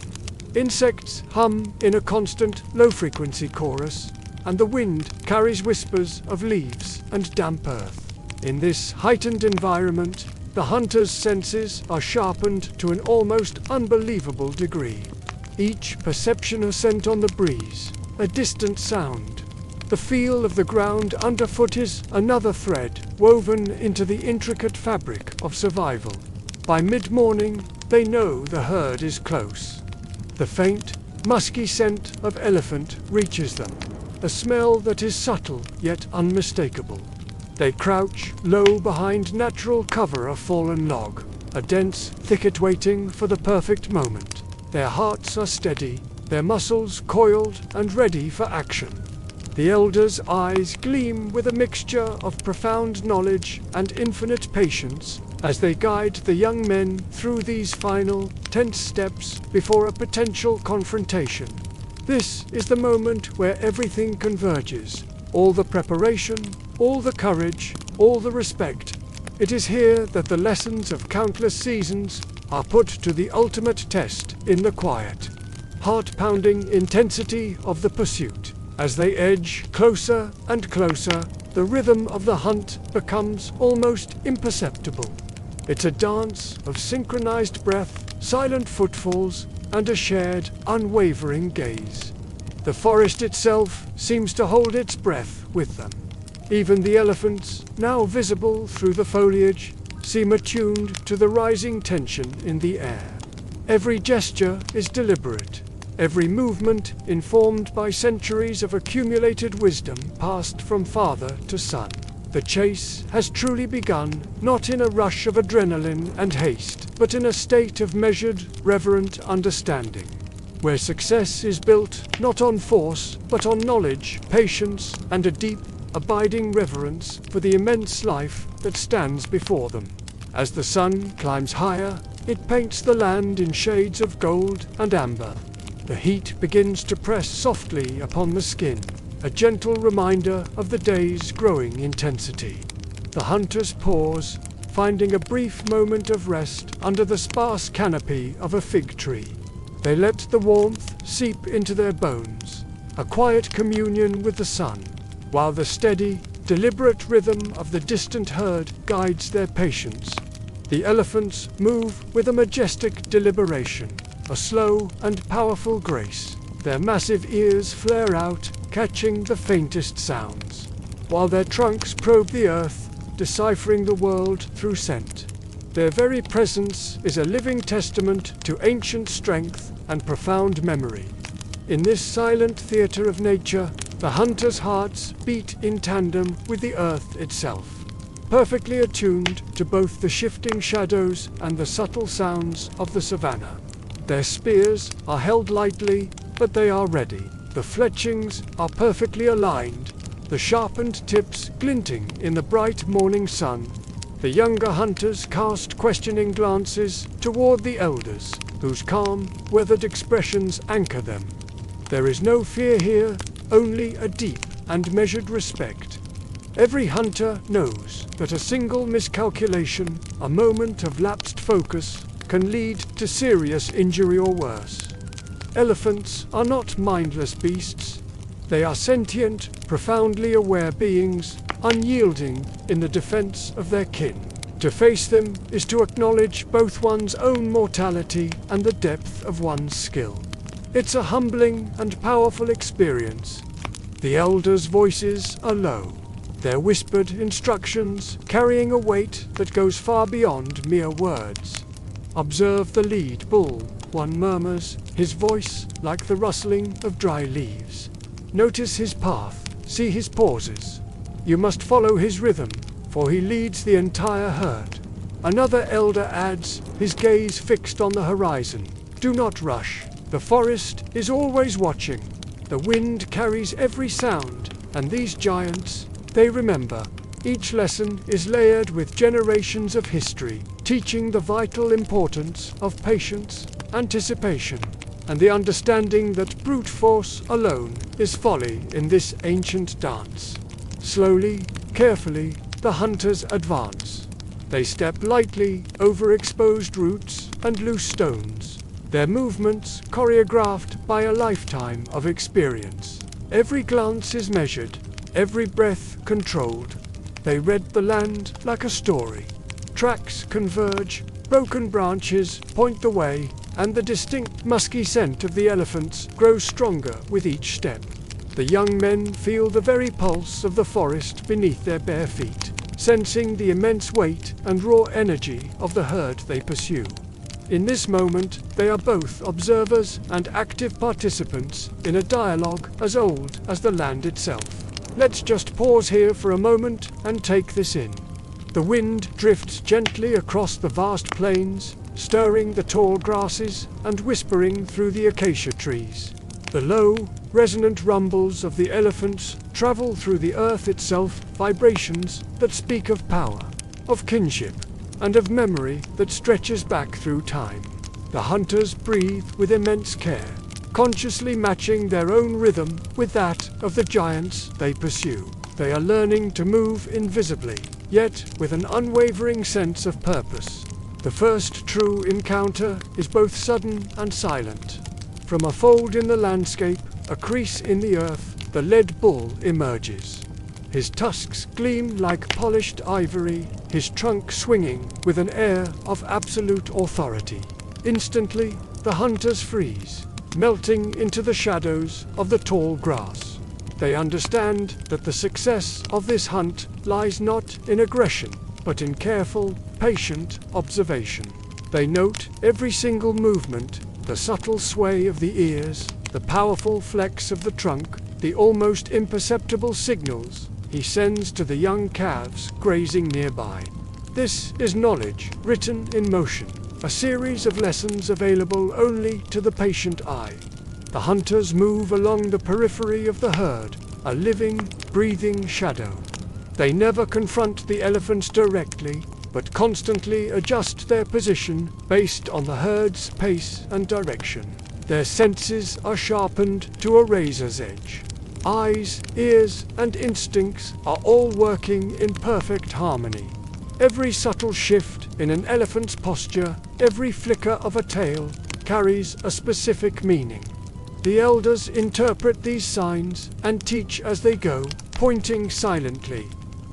Insects hum in a constant, low-frequency chorus, and the wind carries whispers of leaves and damp earth. In this heightened environment, the hunter's senses are sharpened to an almost unbelievable degree. Each perception a scent on the breeze, a distant sound. The feel of the ground underfoot is another thread woven into the intricate fabric of survival. By mid-morning, they know the herd is close. The faint, musky scent of elephant reaches them, a smell that is subtle yet unmistakable. They crouch low behind natural cover of fallen log, a dense thicket waiting for the perfect moment. Their hearts are steady, their muscles coiled and ready for action. The elders' eyes gleam with a mixture of profound knowledge and infinite patience as they guide the young men through these final, tense steps before a potential confrontation. This is the moment where everything converges, all the preparation, all the courage, all the respect. It is here that the lessons of countless seasons are put to the ultimate test in the quiet, heart-pounding intensity of the pursuit. As they edge closer and closer, the rhythm of the hunt becomes almost imperceptible. It's a dance of synchronized breath, silent footfalls, and a shared, unwavering gaze. The forest itself seems to hold its breath with them. Even the elephants, now visible through the foliage, seem attuned to the rising tension in the air. Every gesture is deliberate, every movement informed by centuries of accumulated wisdom passed from father to son. The chase has truly begun, not in a rush of adrenaline and haste, but in a state of measured, reverent understanding, where success is built not on force, but on knowledge, patience, and a deep, abiding reverence for the immense life that stands before them. As the sun climbs higher, it paints the land in shades of gold and amber. The heat begins to press softly upon the skin, a gentle reminder of the day's growing intensity. The hunters pause, finding a brief moment of rest under the sparse canopy of a fig tree. They let the warmth seep into their bones, a quiet communion with the sun, while the steady, deliberate rhythm of the distant herd guides their patience. The elephants move with a majestic deliberation, a slow and powerful grace. Their massive ears flare out, catching the faintest sounds, while their trunks probe the earth, deciphering the world through scent. Their very presence is a living testament to ancient strength and profound memory. In this silent theater of nature, the hunters' hearts beat in tandem with the earth itself, perfectly attuned to both the shifting shadows and the subtle sounds of the savannah. Their spears are held lightly, but they are ready. The fletchings are perfectly aligned, the sharpened tips glinting in the bright morning sun. The younger hunters cast questioning glances toward the elders, whose calm, weathered expressions anchor them. There is no fear here, only a deep and measured respect. Every hunter knows that a single miscalculation, a moment of lapsed focus, can lead to serious injury or worse. Elephants are not mindless beasts. They are sentient, profoundly aware beings, unyielding in the defense of their kin. To face them is to acknowledge both one's own mortality and the depth of one's skill. It's a humbling and powerful experience. The elders' voices are low, their whispered instructions carrying a weight that goes far beyond mere words. Observe the lead bull, one murmurs, his voice like the rustling of dry leaves. Notice his path, see his pauses. You must follow his rhythm, for he leads the entire herd. Another elder adds, his gaze fixed on the horizon. Do not rush. The forest is always watching. The wind carries every sound, and these giants, they remember. Each lesson is layered with generations of history, teaching the vital importance of patience, anticipation, and the understanding that brute force alone is folly in this ancient dance. Slowly, carefully, the hunters advance. They step lightly over exposed roots and loose stones, their movements choreographed by a lifetime of experience. Every glance is measured, every breath controlled. They read the land like a story. Tracks converge, broken branches point the way, and the distinct musky scent of the elephants grows stronger with each step. The young men feel the very pulse of the forest beneath their bare feet, sensing the immense weight and raw energy of the herd they pursue. In this moment, they are both observers and active participants in a dialogue as old as the land itself. Let's just pause here for a moment and take this in. The wind drifts gently across the vast plains, stirring the tall grasses and whispering through the acacia trees. The low, resonant rumbles of the elephants travel through the earth itself, vibrations that speak of power, of kinship, and of memory that stretches back through time. The hunters breathe with immense care, consciously matching their own rhythm with that of the giants they pursue. They are learning to move invisibly, yet with an unwavering sense of purpose. The first true encounter is both sudden and silent. From a fold in the landscape, a crease in the earth, the lead bull emerges. His tusks gleam like polished ivory, his trunk swinging with an air of absolute authority. Instantly, the hunters freeze, melting into the shadows of the tall grass. They understand that the success of this hunt lies not in aggression, but in careful, patient observation. They note every single movement, the subtle sway of the ears, the powerful flex of the trunk, the almost imperceptible signals he sends to the young calves grazing nearby. This is knowledge written in motion, a series of lessons available only to the patient eye. The hunters move along the periphery of the herd, a living, breathing shadow. They never confront the elephants directly, but constantly adjust their position based on the herd's pace and direction. Their senses are sharpened to a razor's edge. Eyes, ears, and instincts are all working in perfect harmony. Every subtle shift in an elephant's posture, every flicker of a tail, carries a specific meaning. The elders interpret these signs and teach as they go, pointing silently,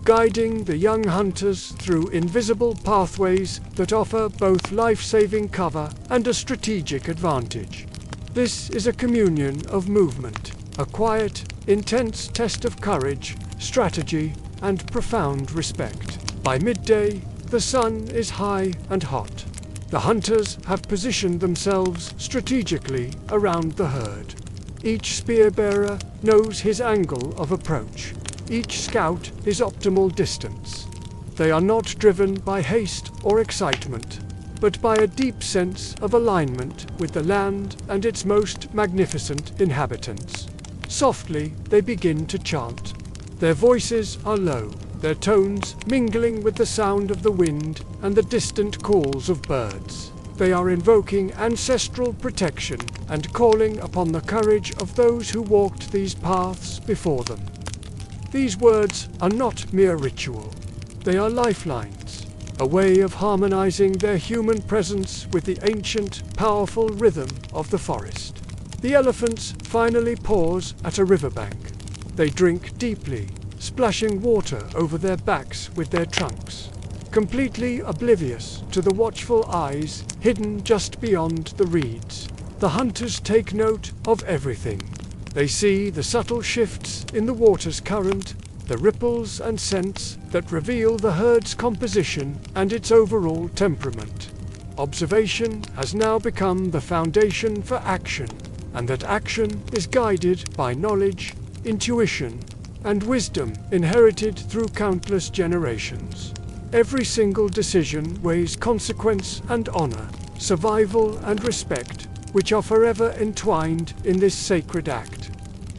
guiding the young hunters through invisible pathways that offer both life-saving cover and a strategic advantage. This is a communion of movement, a quiet, intense test of courage, strategy, and profound respect. By midday, the sun is high and hot. The hunters have positioned themselves strategically around the herd. Each spear bearer knows his angle of approach, each scout his optimal distance. They are not driven by haste or excitement, but by a deep sense of alignment with the land and its most magnificent inhabitants. Softly, they begin to chant. Their voices are low, their tones mingling with the sound of the wind and the distant calls of birds. They are invoking ancestral protection and calling upon the courage of those who walked these paths before them. These words are not mere ritual. They are lifelines, a way of harmonizing their human presence with the ancient, powerful rhythm of the forest. The elephants finally pause at a riverbank. They drink deeply, splashing water over their backs with their trunks, completely oblivious to the watchful eyes hidden just beyond the reeds. The hunters take note of everything. They see the subtle shifts in the water's current, the ripples and scents that reveal the herd's composition and its overall temperament. Observation has now become the foundation for action, and that action is guided by knowledge, intuition, and wisdom inherited through countless generations. Every single decision weighs consequence and honor, survival and respect, which are forever entwined in this sacred act.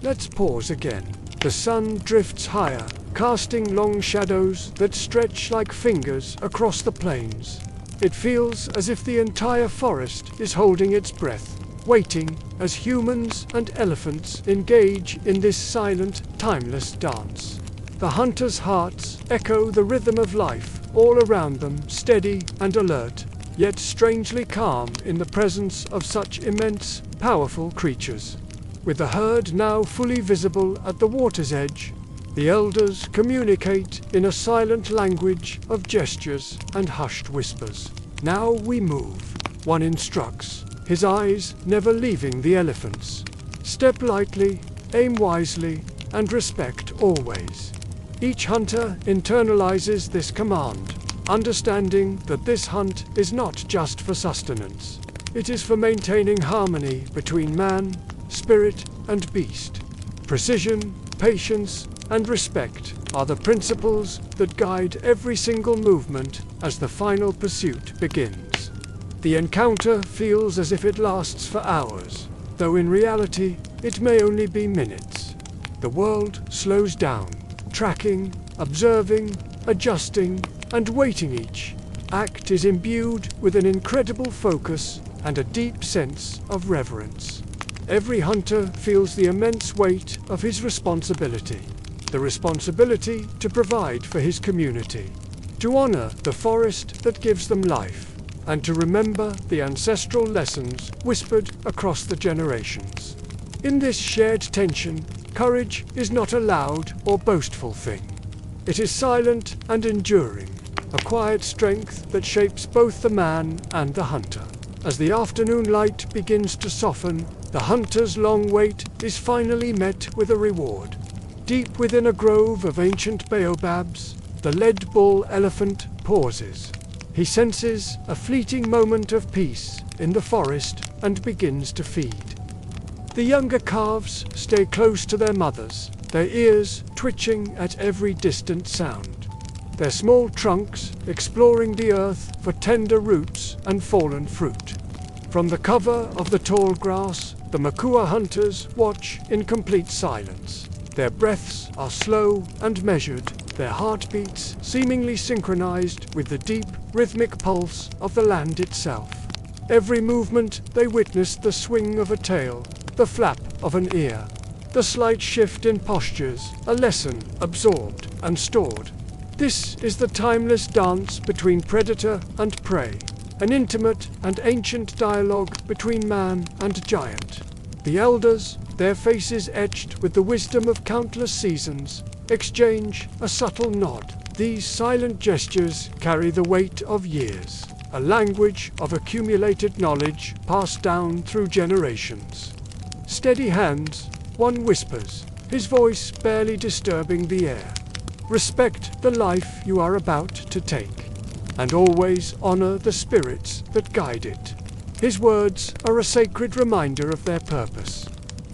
Let's pause again. The sun drifts higher, casting long shadows that stretch like fingers across the plains. It feels as if the entire forest is holding its breath, waiting as humans and elephants engage in this silent, timeless dance. The hunters' hearts echo the rhythm of life all around them, steady and alert, yet strangely calm in the presence of such immense, powerful creatures. With the herd now fully visible at the water's edge, the elders communicate in a silent language of gestures and hushed whispers. Now we move, one instructs, his eyes never leaving the elephants. Step lightly, aim wisely, and respect always. Each hunter internalizes this command, understanding that this hunt is not just for sustenance. It is for maintaining harmony between man, spirit, and beast. Precision, patience, and respect are the principles that guide every single movement as the final pursuit begins. The encounter feels as if it lasts for hours, though in reality it may only be minutes. The world slows down, tracking, observing, adjusting, and waiting. Each act is imbued with an incredible focus and a deep sense of reverence. Every hunter feels the immense weight of his responsibility. The responsibility to provide for his community, to honor the forest that gives them life, and to remember the ancestral lessons whispered across the generations. In this shared tension, courage is not a loud or boastful thing. It is silent and enduring, a quiet strength that shapes both the man and the hunter. As the afternoon light begins to soften, the hunter's long wait is finally met with a reward. Deep within a grove of ancient baobabs, the lead bull elephant pauses. He senses a fleeting moment of peace in the forest and begins to feed. The younger calves stay close to their mothers, their ears twitching at every distant sound. Their small trunks exploring the earth for tender roots and fallen fruit. From the cover of the tall grass, the Makua hunters watch in complete silence. Their breaths are slow and measured, their heartbeats seemingly synchronized with the deep, rhythmic pulse of the land itself. Every movement they witness the swing of a tail, the flap of an ear, the slight shift in postures, a lesson absorbed and stored. This is the timeless dance between predator and prey, an intimate and ancient dialogue between man and giant. The elders, their faces etched with the wisdom of countless seasons, exchange a subtle nod. These silent gestures carry the weight of years, a language of accumulated knowledge passed down through generations. Steady hands, one whispers, his voice barely disturbing the air. Respect the life you are about to take, and always honor the spirits that guide it. His words are a sacred reminder of their purpose.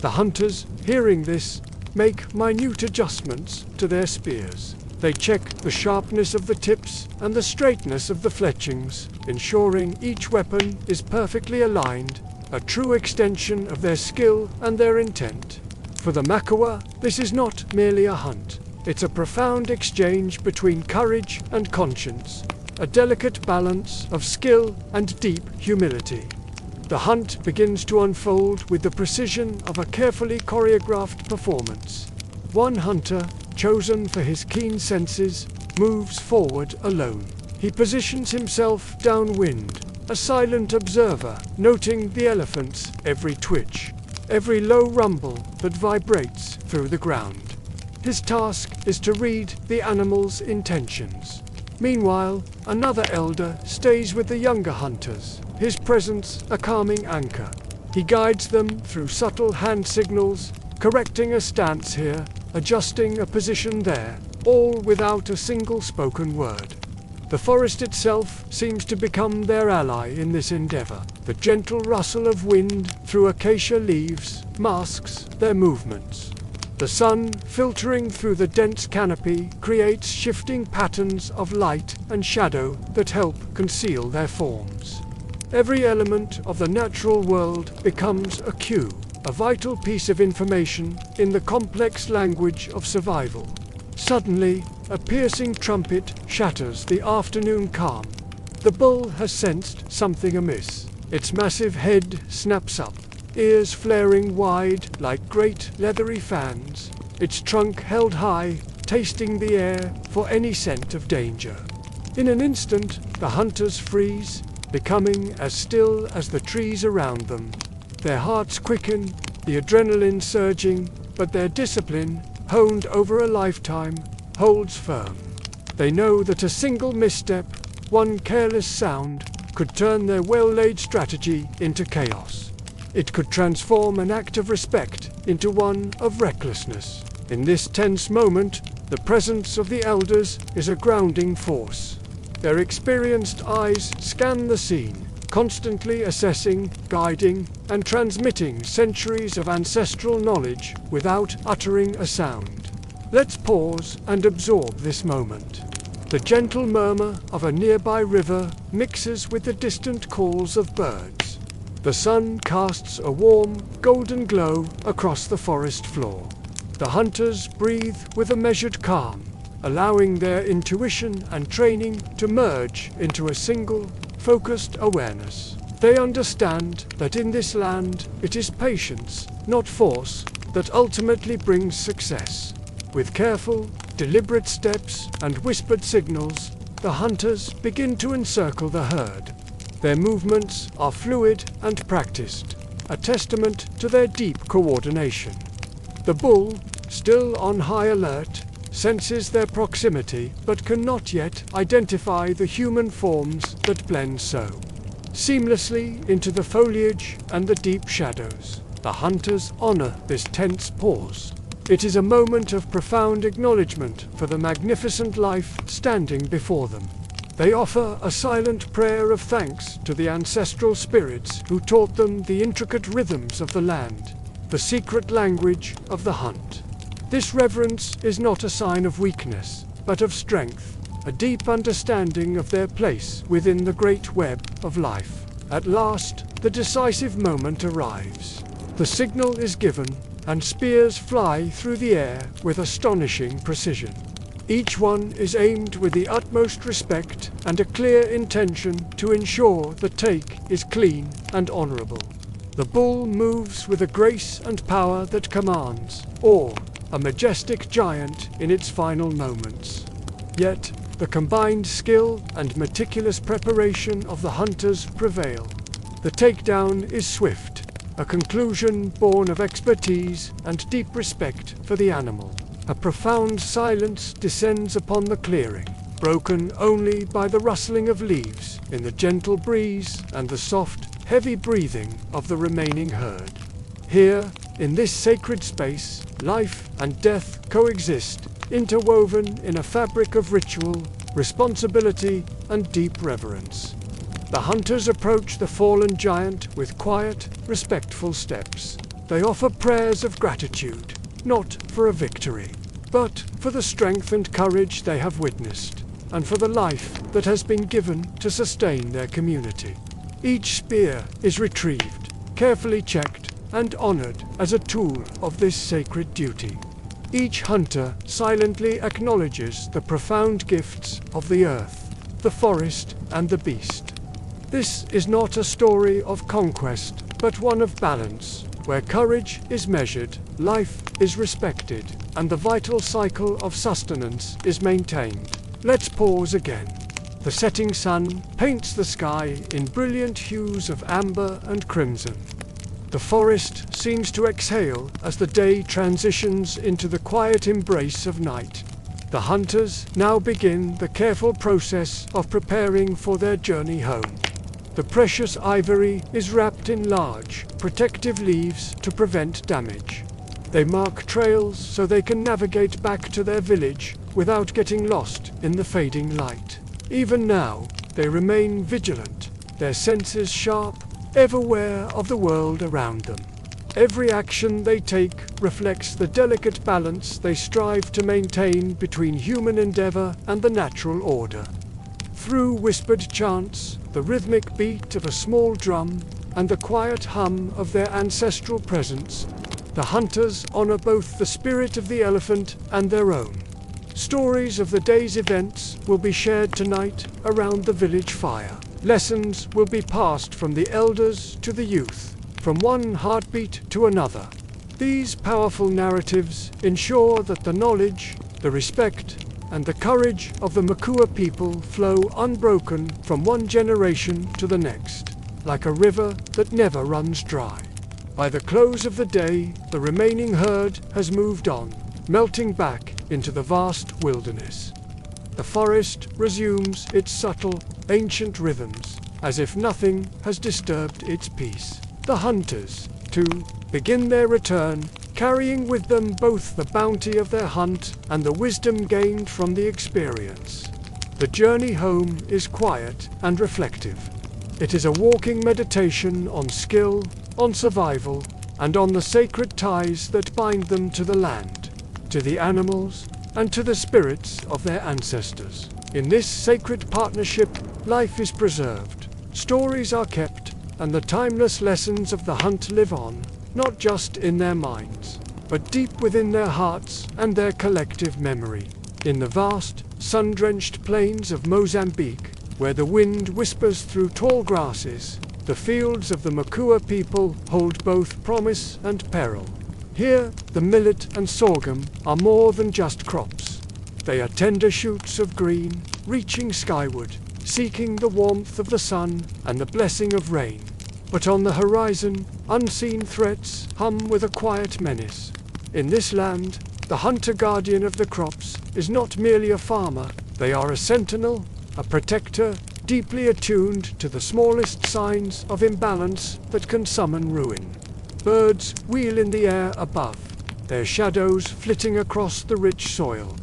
The hunters, hearing this, make minute adjustments to their spears. They check the sharpness of the tips and the straightness of the fletchings, ensuring each weapon is perfectly aligned, a true extension of their skill and their intent. For the Makua, this is not merely a hunt. It's a profound exchange between courage and conscience, a delicate balance of skill and deep humility. The hunt begins to unfold with the precision of a carefully choreographed performance. One hunter, chosen for his keen senses, moves forward alone. He positions himself downwind, a silent observer, noting the elephant's every twitch, every low rumble that vibrates through the ground. His task is to read the animal's intentions. Meanwhile, another elder stays with the younger hunters, his presence a calming anchor. He guides them through subtle hand signals, correcting a stance here, adjusting a position there, all without a single spoken word. The forest itself seems to become their ally in this endeavor. The gentle rustle of wind through acacia leaves masks their movements. The sun, filtering through the dense canopy, creates shifting patterns of light and shadow that help conceal their forms. Every element of the natural world becomes a cue, a vital piece of information in the complex language of survival. Suddenly, a piercing trumpet shatters the afternoon calm. The bull has sensed something amiss. Its massive head snaps up, ears flaring wide like great leathery fans, its trunk held high, tasting the air for any scent of danger. In an instant, the hunters freeze, becoming as still as the trees around them. Their hearts quicken, the adrenaline surging, but their discipline, honed over a lifetime, holds firm. They know that a single misstep, one careless sound, could turn their well-laid strategy into chaos. It could transform an act of respect into one of recklessness. In this tense moment, the presence of the elders is a grounding force. Their experienced eyes scan the scene, constantly assessing, guiding, and transmitting centuries of ancestral knowledge without uttering a sound. Let's pause and absorb this moment. The gentle murmur of a nearby river mixes with the distant calls of birds. The sun casts a warm, golden glow across the forest floor. The hunters breathe with a measured calm, allowing their intuition and training to merge into a single, focused awareness. They understand that in this land, it is patience, not force, that ultimately brings success. With careful, deliberate steps and whispered signals, the hunters begin to encircle the herd. Their movements are fluid and practiced, a testament to their deep coordination. The bull, still on high alert, senses their proximity but cannot yet identify the human forms that blend so seamlessly into the foliage and the deep shadows. The hunters honor this tense pause. It is a moment of profound acknowledgement for the magnificent life standing before them. They offer a silent prayer of thanks to the ancestral spirits who taught them the intricate rhythms of the land, the secret language of the hunt. This reverence is not a sign of weakness, but of strength, a deep understanding of their place within the great web of life. At last, the decisive moment arrives. The signal is given, and spears fly through the air with astonishing precision. Each one is aimed with the utmost respect and a clear intention to ensure the take is clean and honorable. The bull moves with a grace and power that commands awe, a majestic giant in its final moments. Yet, the combined skill and meticulous preparation of the hunters prevail. The takedown is swift, a conclusion born of expertise and deep respect for the animal. A profound silence descends upon the clearing, broken only by the rustling of leaves in the gentle breeze and the soft, heavy breathing of the remaining herd. Here, in this sacred space, life and death coexist, interwoven in a fabric of ritual, responsibility, and deep reverence. The hunters approach the fallen giant with quiet, respectful steps. They offer prayers of gratitude, not for a victory, but for the strength and courage they have witnessed, and for the life that has been given to sustain their community. Each spear is retrieved, carefully checked, and honored as a tool of this sacred duty. Each hunter silently acknowledges the profound gifts of the earth, the forest, and the beast. This is not a story of conquest, but one of balance, where courage is measured, life is respected, and the vital cycle of sustenance is maintained. Let's pause again. The setting sun paints the sky in brilliant hues of amber and crimson. The forest seems to exhale as the day transitions into the quiet embrace of night. The hunters now begin the careful process of preparing for their journey home. The precious ivory is wrapped in large, protective leaves to prevent damage. They mark trails so they can navigate back to their village without getting lost in the fading light. Even now, they remain vigilant, their senses sharp, ever aware of the world around them. Every action they take reflects the delicate balance they strive to maintain between human endeavor and the natural order. Through whispered chants, the rhythmic beat of a small drum, and the quiet hum of their ancestral presence, the hunters honor both the spirit of the elephant and their own. Stories of the day's events will be shared tonight around the village fire. Lessons will be passed from the elders to the youth, from one heartbeat to another. These powerful narratives ensure that the knowledge, the respect, and the courage of the Makua people flow unbroken from one generation to the next, like a river that never runs dry. By the close of the day, the remaining herd has moved on, melting back into the vast wilderness. The forest resumes its subtle, ancient rhythms, as if nothing has disturbed its peace. The hunters, too, begin their return, carrying with them both the bounty of their hunt and the wisdom gained from the experience. The journey home is quiet and reflective. It is a walking meditation on skill, on survival, and on the sacred ties that bind them to the land, to the animals, and to the spirits of their ancestors. In this sacred partnership, life is preserved, stories are kept, and the timeless lessons of the hunt live on, not just in their minds, but deep within their hearts and their collective memory. In the vast, sun-drenched plains of Mozambique, where the wind whispers through tall grasses, the fields of the Makua people hold both promise and peril. Here, the millet and sorghum are more than just crops. They are tender shoots of green, reaching skyward, seeking the warmth of the sun and the blessing of rain. But on the horizon, unseen threats hum with a quiet menace. In this land, the hunter-guardian of the crops is not merely a farmer. They are a sentinel, a protector, deeply attuned to the smallest signs of imbalance that can summon ruin. Birds wheel in the air above, their shadows flitting across the rich soil,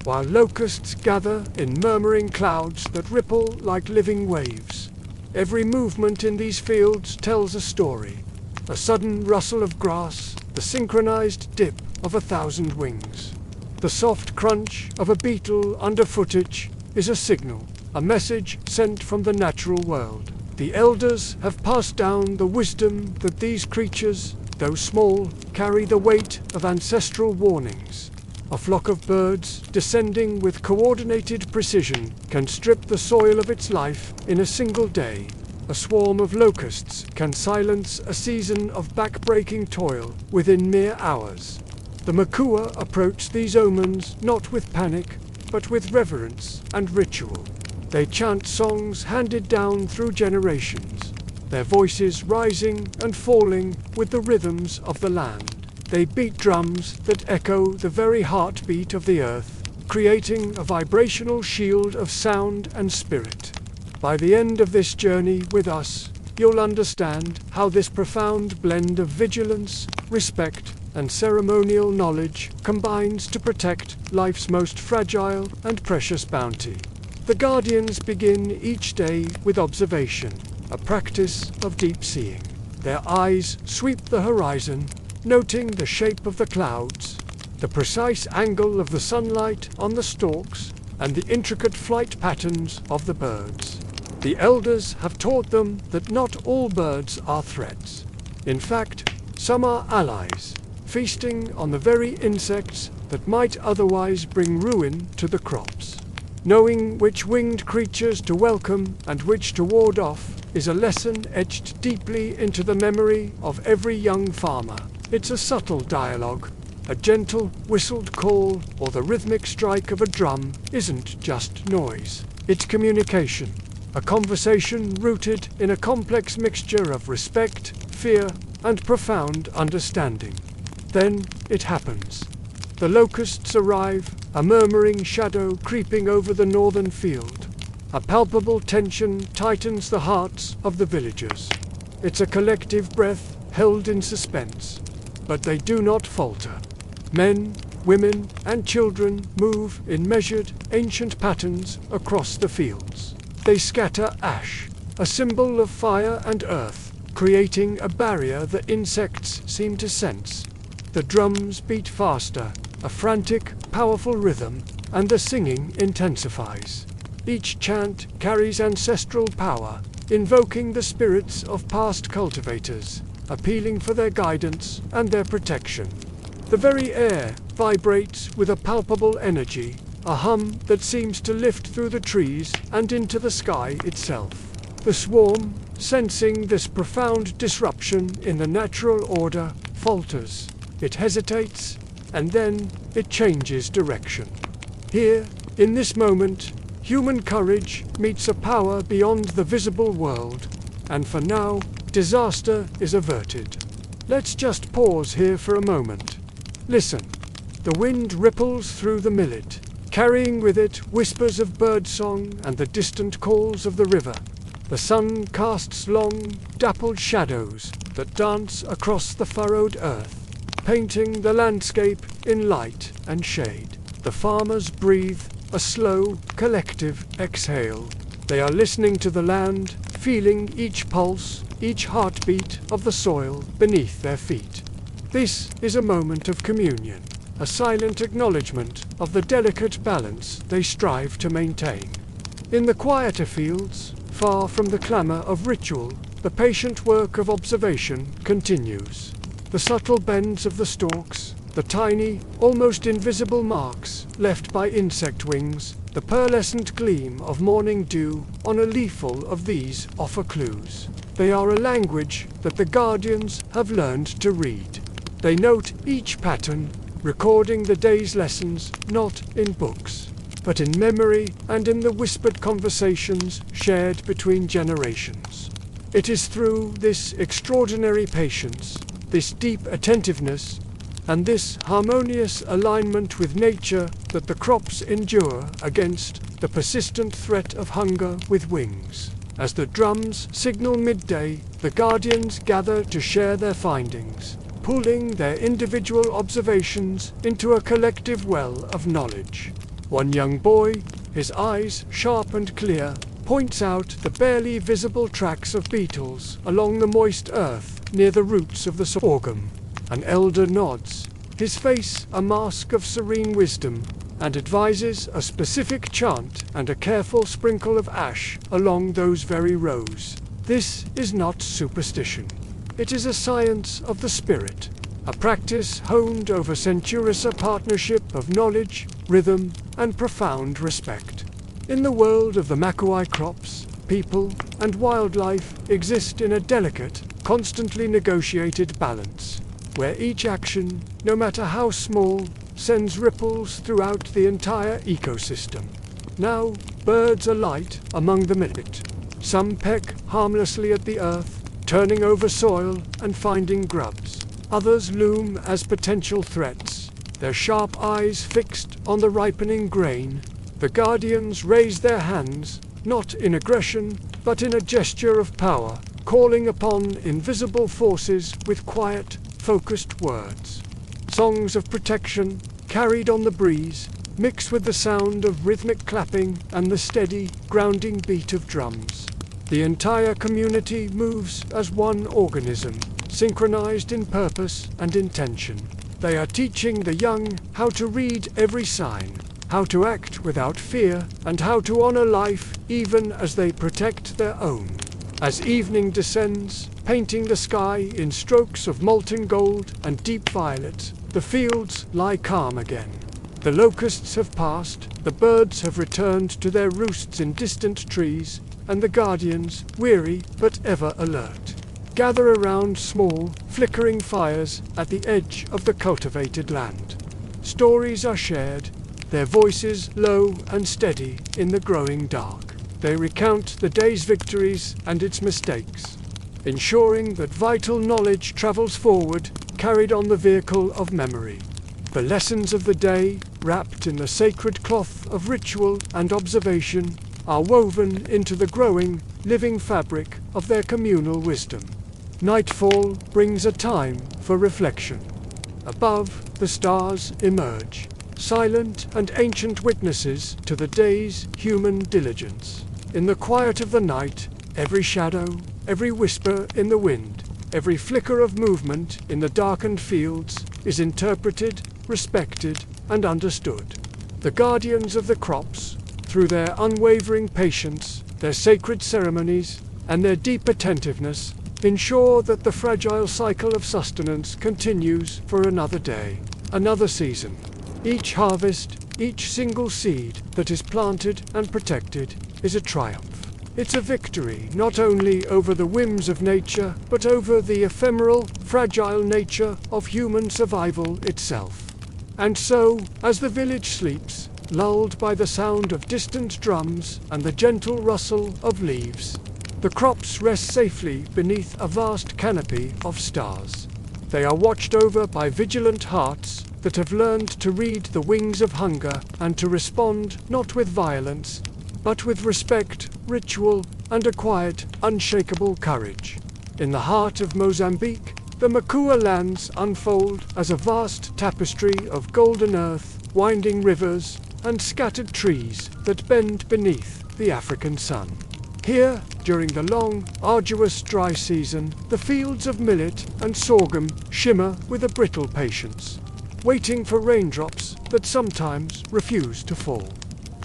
while locusts gather in murmuring clouds that ripple like living waves. Every movement in these fields tells a story. A sudden rustle of grass, the synchronized dip of 1,000 wings. The soft crunch of a beetle under footage is a signal, a message sent from the natural world. The elders have passed down the wisdom that these creatures, though small, carry the weight of ancestral warnings. A flock of birds, descending with coordinated precision, can strip the soil of its life in a single day. A swarm of locusts can silence a season of back-breaking toil within mere hours. The Makua approach these omens not with panic, but with reverence and ritual. They chant songs handed down through generations, their voices rising and falling with the rhythms of the land. They beat drums that echo the very heartbeat of the earth, creating a vibrational shield of sound and spirit. By the end of this journey with us, you'll understand how this profound blend of vigilance, respect, and ceremonial knowledge combines to protect life's most fragile and precious bounty. The Guardians begin each day with observation, a practice of deep seeing. Their eyes sweep the horizon, noting the shape of the clouds, the precise angle of the sunlight on the stalks, and the intricate flight patterns of the birds. The elders have taught them that not all birds are threats. In fact, some are allies, feasting on the very insects that might otherwise bring ruin to the crops. Knowing which winged creatures to welcome and which to ward off is a lesson etched deeply into the memory of every young farmer. It's a subtle dialogue. A gentle, whistled call or the rhythmic strike of a drum isn't just noise. It's communication. A conversation rooted in a complex mixture of respect, fear, and profound understanding. Then it happens. The locusts arrive, a murmuring shadow creeping over the northern field. A palpable tension tightens the hearts of the villagers. It's a collective breath held in suspense. But they do not falter. Men, women, and children move in measured, ancient patterns across the fields. They scatter ash, a symbol of fire and earth, creating a barrier that insects seem to sense. The drums beat faster, a frantic, powerful rhythm, and the singing intensifies. Each chant carries ancestral power, invoking the spirits of past cultivators, appealing for their guidance and their protection. The very air vibrates with a palpable energy, a hum that seems to lift through the trees and into the sky itself. The swarm, sensing this profound disruption in the natural order, falters. It hesitates, and then it changes direction. Here, in this moment, human courage meets a power beyond the visible world, and for now, disaster is averted. Let's just pause here for a moment. Listen. The wind ripples through the millet, carrying with it whispers of birdsong and the distant calls of the river. The sun casts long, dappled shadows that dance across the furrowed earth, painting the landscape in light and shade. The farmers breathe a slow, collective exhale. They are listening to the land, feeling each pulse, each heartbeat of the soil beneath their feet. This is a moment of communion, a silent acknowledgement of the delicate balance they strive to maintain. In the quieter fields, far from the clamour of ritual, the patient work of observation continues. The subtle bends of the stalks, the tiny, almost invisible marks left by insect wings, the pearlescent gleam of morning dew on a leafful of these offer clues. They are a language that the guardians have learned to read. They note each pattern, recording the day's lessons not in books, but in memory and in the whispered conversations shared between generations. It is through this extraordinary patience, this deep attentiveness, and this harmonious alignment with nature that the crops endure against the persistent threat of hunger with wings. As the drums signal midday, the guardians gather to share their findings, pooling their individual observations into a collective well of knowledge. One young boy, his eyes sharp and clear, points out the barely visible tracks of beetles along the moist earth near the roots of the sorghum. An elder nods, his face a mask of serene wisdom, and advises a specific chant and a careful sprinkle of ash along those very rows. This is not superstition. It is a science of the spirit, a practice honed over centuries, a partnership of knowledge, rhythm, and profound respect. In the world of the Makua crops, people and wildlife exist in a delicate, constantly negotiated balance, where each action, no matter how small, sends ripples throughout the entire ecosystem. Now, birds alight among the millet. Some peck harmlessly at the earth, turning over soil and finding grubs. Others loom as potential threats, their sharp eyes fixed on the ripening grain. The guardians raise their hands, not in aggression, but in a gesture of power, calling upon invisible forces with quiet, focused words. Songs of protection, carried on the breeze, mix with the sound of rhythmic clapping and the steady, grounding beat of drums. The entire community moves as one organism, synchronized in purpose and intention. They are teaching the young how to read every sign, how to act without fear, and how to honor life even as they protect their own. As evening descends, painting the sky in strokes of molten gold and deep violet, the fields lie calm again. The locusts have passed, the birds have returned to their roosts in distant trees, and the guardians, weary but ever alert, gather around small, flickering fires at the edge of the cultivated land. Stories are shared, their voices low and steady in the growing dark. They recount the day's victories and its mistakes, ensuring that vital knowledge travels forward, carried on the vehicle of memory. The lessons of the day, wrapped in the sacred cloth of ritual and observation, are woven into the growing, living fabric of their communal wisdom. Nightfall brings a time for reflection. Above, the stars emerge, silent and ancient witnesses to the day's human diligence. In the quiet of the night, every shadow, every whisper in the wind, every flicker of movement in the darkened fields is interpreted, respected, and understood. The guardians of the crops, through their unwavering patience, their sacred ceremonies, and their deep attentiveness, ensure that the fragile cycle of sustenance continues for another day, another season. Each harvest, Each single seed that is planted and protected is a triumph. It's a victory not only over the whims of nature, but over the ephemeral, fragile nature of human survival itself. And so, as the village sleeps, lulled by the sound of distant drums and the gentle rustle of leaves, the crops rest safely beneath a vast canopy of stars. They are watched over by vigilant hearts that have learned to read the wings of hunger and to respond not with violence, but with respect, ritual, and a quiet, unshakable courage. In the heart of Mozambique, the Makua lands unfold as a vast tapestry of golden earth, winding rivers, and scattered trees that bend beneath the African sun. Here, during the long, arduous dry season, the fields of millet and sorghum shimmer with a brittle patience, waiting for raindrops that sometimes refuse to fall.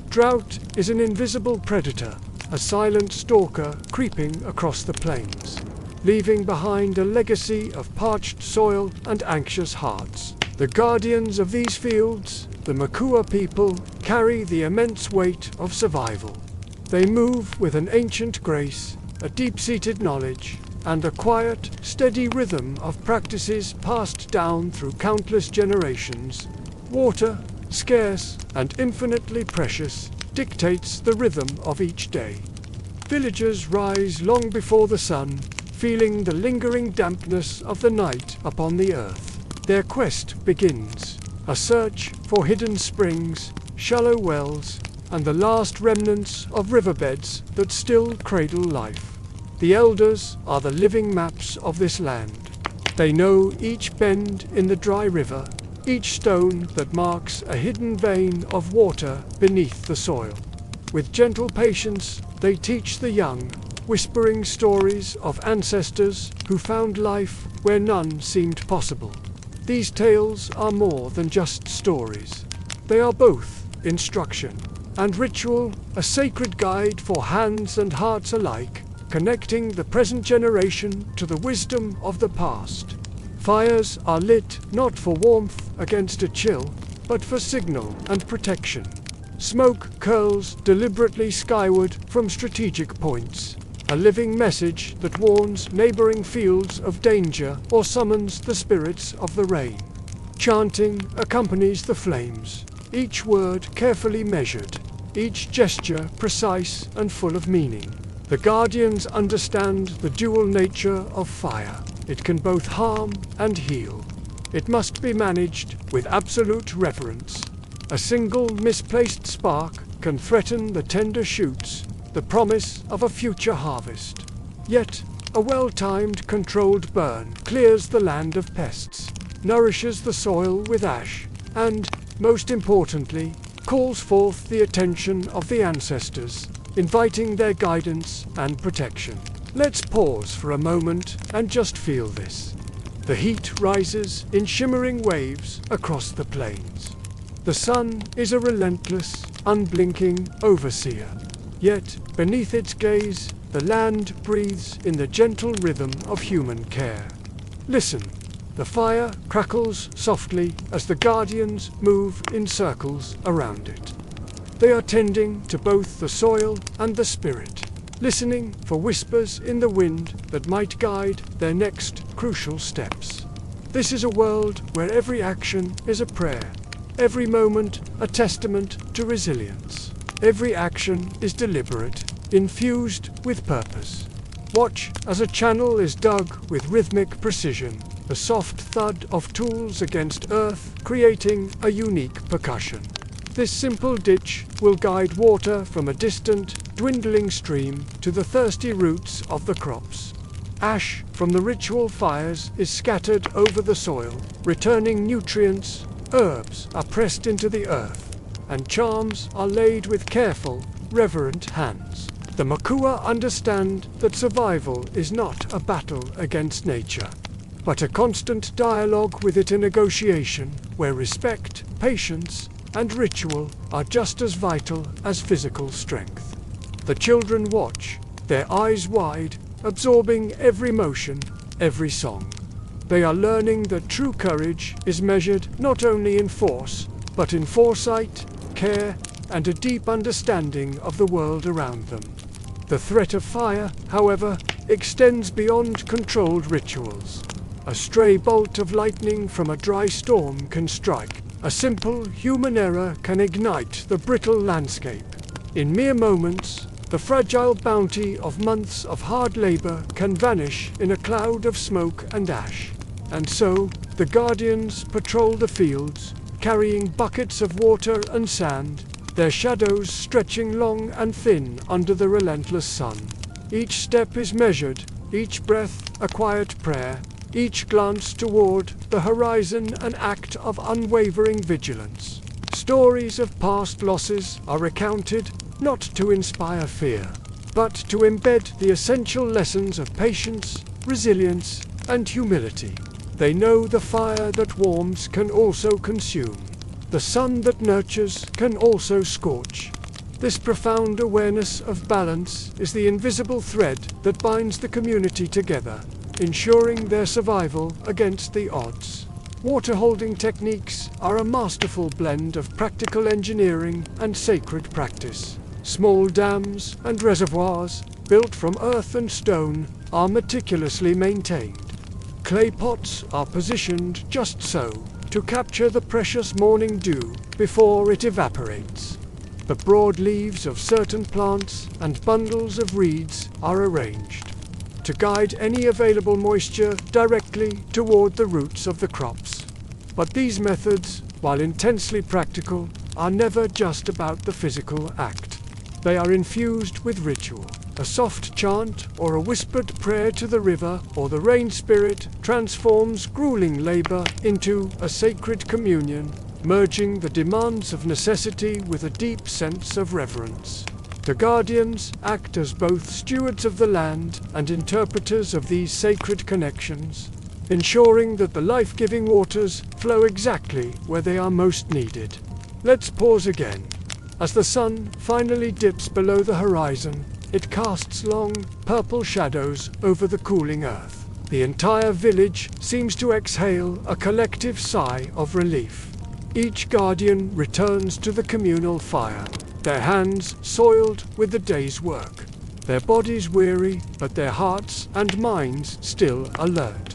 Drought is an invisible predator, a silent stalker creeping across the plains, leaving behind a legacy of parched soil and anxious hearts. The guardians of these fields, the Makua people, carry the immense weight of survival. They move with an ancient grace, a deep-seated knowledge, and a quiet, steady rhythm of practices passed down through countless generations. Water, scarce and infinitely precious, dictates the rhythm of each day. Villagers rise long before the sun, feeling the lingering dampness of the night upon the earth. Their quest begins, a search for hidden springs, shallow wells, and the last remnants of riverbeds that still cradle life. The elders are the living maps of this land. They know each bend in the dry river, each stone that marks a hidden vein of water beneath the soil. With gentle patience, they teach the young, whispering stories of ancestors who found life where none seemed possible. These tales are more than just stories. They are both instruction and ritual, a sacred guide for hands and hearts alike, connecting the present generation to the wisdom of the past. Fires are lit not for warmth against a chill, but for signal and protection. Smoke curls deliberately skyward from strategic points, a living message that warns neighboring fields of danger or summons the spirits of the rain. Chanting accompanies the flames, each word carefully measured, each gesture precise and full of meaning. The guardians understand the dual nature of fire. It can both harm and heal. It must be managed with absolute reverence. A single misplaced spark can threaten the tender shoots, the promise of a future harvest. Yet, a well-timed, controlled burn clears the land of pests, nourishes the soil with ash, and, most importantly, calls forth the attention of the ancestors, inviting their guidance and protection. Let's pause for a moment and just feel this. The heat rises in shimmering waves across the plains. The sun is a relentless, unblinking overseer. Yet, beneath its gaze, the land breathes in the gentle rhythm of human care. Listen. The fire crackles softly as the guardians move in circles around it. They are tending to both the soil and the spirit, listening for whispers in the wind that might guide their next crucial steps. This is a world where every action is a prayer, every moment a testament to resilience. Every action is deliberate, infused with purpose. Watch as a channel is dug with rhythmic precision, the soft thud of tools against earth creating a unique percussion. This simple ditch will guide water from a distant, dwindling stream to the thirsty roots of the crops. Ash from the ritual fires is scattered over the soil, returning nutrients. Herbs are pressed into the earth, and charms are laid with careful, reverent hands. The Makua understand that survival is not a battle against nature, but a constant dialogue with it, a negotiation where respect, patience, and ritual are just as vital as physical strength. The children watch, their eyes wide, absorbing every motion, every song. They are learning that true courage is measured not only in force, but in foresight, care, and a deep understanding of the world around them. The threat of fire, however, extends beyond controlled rituals. A stray bolt of lightning from a dry storm can strike. A simple human error can ignite the brittle landscape. In mere moments, the fragile bounty of months of hard labor can vanish in a cloud of smoke and ash. And so, the Guardians patrol the fields, carrying buckets of water and sand, their shadows stretching long and thin under the relentless sun. Each step is measured, each breath a quiet prayer, each glance toward the horizon an act of unwavering vigilance. Stories of past losses are recounted, not to inspire fear, but to embed the essential lessons of patience, resilience, and humility. They know the fire that warms can also consume. The sun that nurtures can also scorch. This profound awareness of balance is the invisible thread that binds the community together, ensuring their survival against the odds. Water-holding techniques are a masterful blend of practical engineering and sacred practice. Small dams and reservoirs, built from earth and stone, are meticulously maintained. Clay pots are positioned just so, to capture the precious morning dew before it evaporates. The broad leaves of certain plants and bundles of reeds are arranged to guide any available moisture directly toward the roots of the crops. But these methods, while intensely practical, are never just about the physical act. They are infused with ritual. A soft chant or a whispered prayer to the river or the rain spirit transforms grueling labor into a sacred communion, merging the demands of necessity with a deep sense of reverence. The Guardians act as both stewards of the land and interpreters of these sacred connections, ensuring that the life-giving waters flow exactly where they are most needed. Let's pause again. As the sun finally dips below the horizon, it casts long, purple shadows over the cooling earth. The entire village seems to exhale a collective sigh of relief. Each Guardian returns to the communal fire, their hands soiled with the day's work, their bodies weary, but their hearts and minds still alert.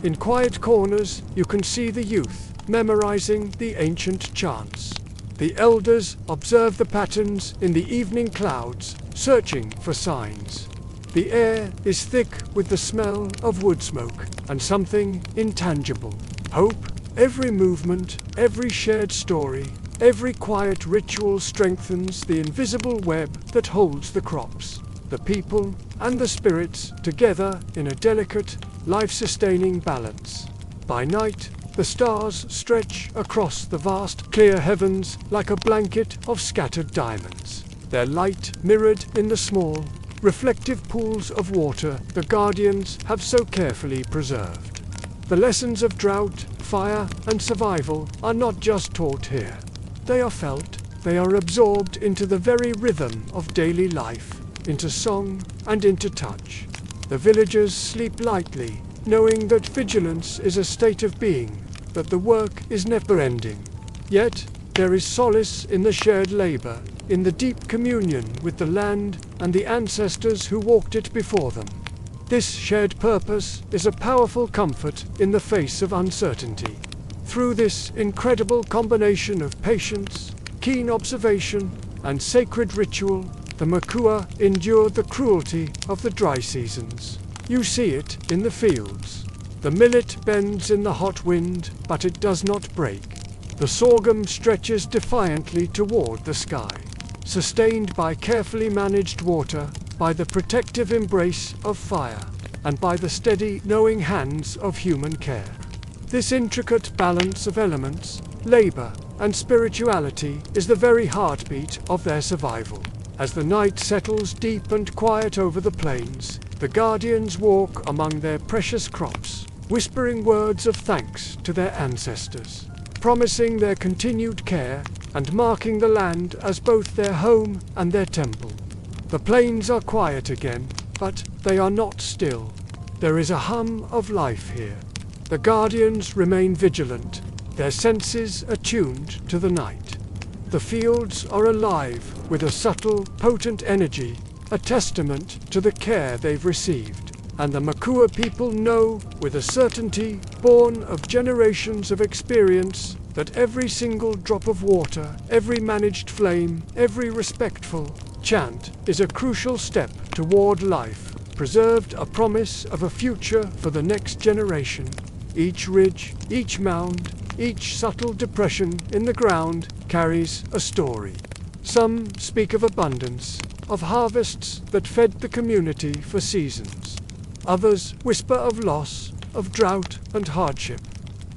In quiet corners, you can see the youth memorizing the ancient chants. The elders observe the patterns in the evening clouds, searching for signs. The air is thick with the smell of wood smoke and something intangible. Hope. Every movement, every shared story, every quiet ritual strengthens the invisible web that holds the crops, the people, and the spirits together in a delicate, life-sustaining balance. By night, the stars stretch across the vast, clear heavens like a blanket of scattered diamonds, their light mirrored in the small, reflective pools of water the Guardians have so carefully preserved. The lessons of drought, fire, and survival are not just taught here. They are felt, they are absorbed into the very rhythm of daily life, into song and into touch. The villagers sleep lightly, knowing that vigilance is a state of being, that the work is never-ending. Yet, there is solace in the shared labor, in the deep communion with the land and the ancestors who walked it before them. This shared purpose is a powerful comfort in the face of uncertainty. Through this incredible combination of patience, keen observation, and sacred ritual, the Makua endured the cruelty of the dry seasons. You see it in the fields. The millet bends in the hot wind, but it does not break. The sorghum stretches defiantly toward the sky, sustained by carefully managed water, by the protective embrace of fire, and by the steady, knowing hands of human care. This intricate balance of elements, labor, and spirituality is the very heartbeat of their survival. As the night settles deep and quiet over the plains, the Guardians walk among their precious crops, whispering words of thanks to their ancestors, promising their continued care, and marking the land as both their home and their temple. The plains are quiet again, but they are not still. There is a hum of life here. The Guardians remain vigilant, their senses attuned to the night. The fields are alive with a subtle, potent energy, a testament to the care they've received. And the Makua people know, with a certainty born of generations of experience, that every single drop of water, every managed flame, every respectful chant is a crucial step toward life, preserved a promise of a future for the next generation. Each ridge, each mound, each subtle depression in the ground carries a story. Some speak of abundance, of harvests that fed the community for seasons. Others whisper of loss, of drought and hardship.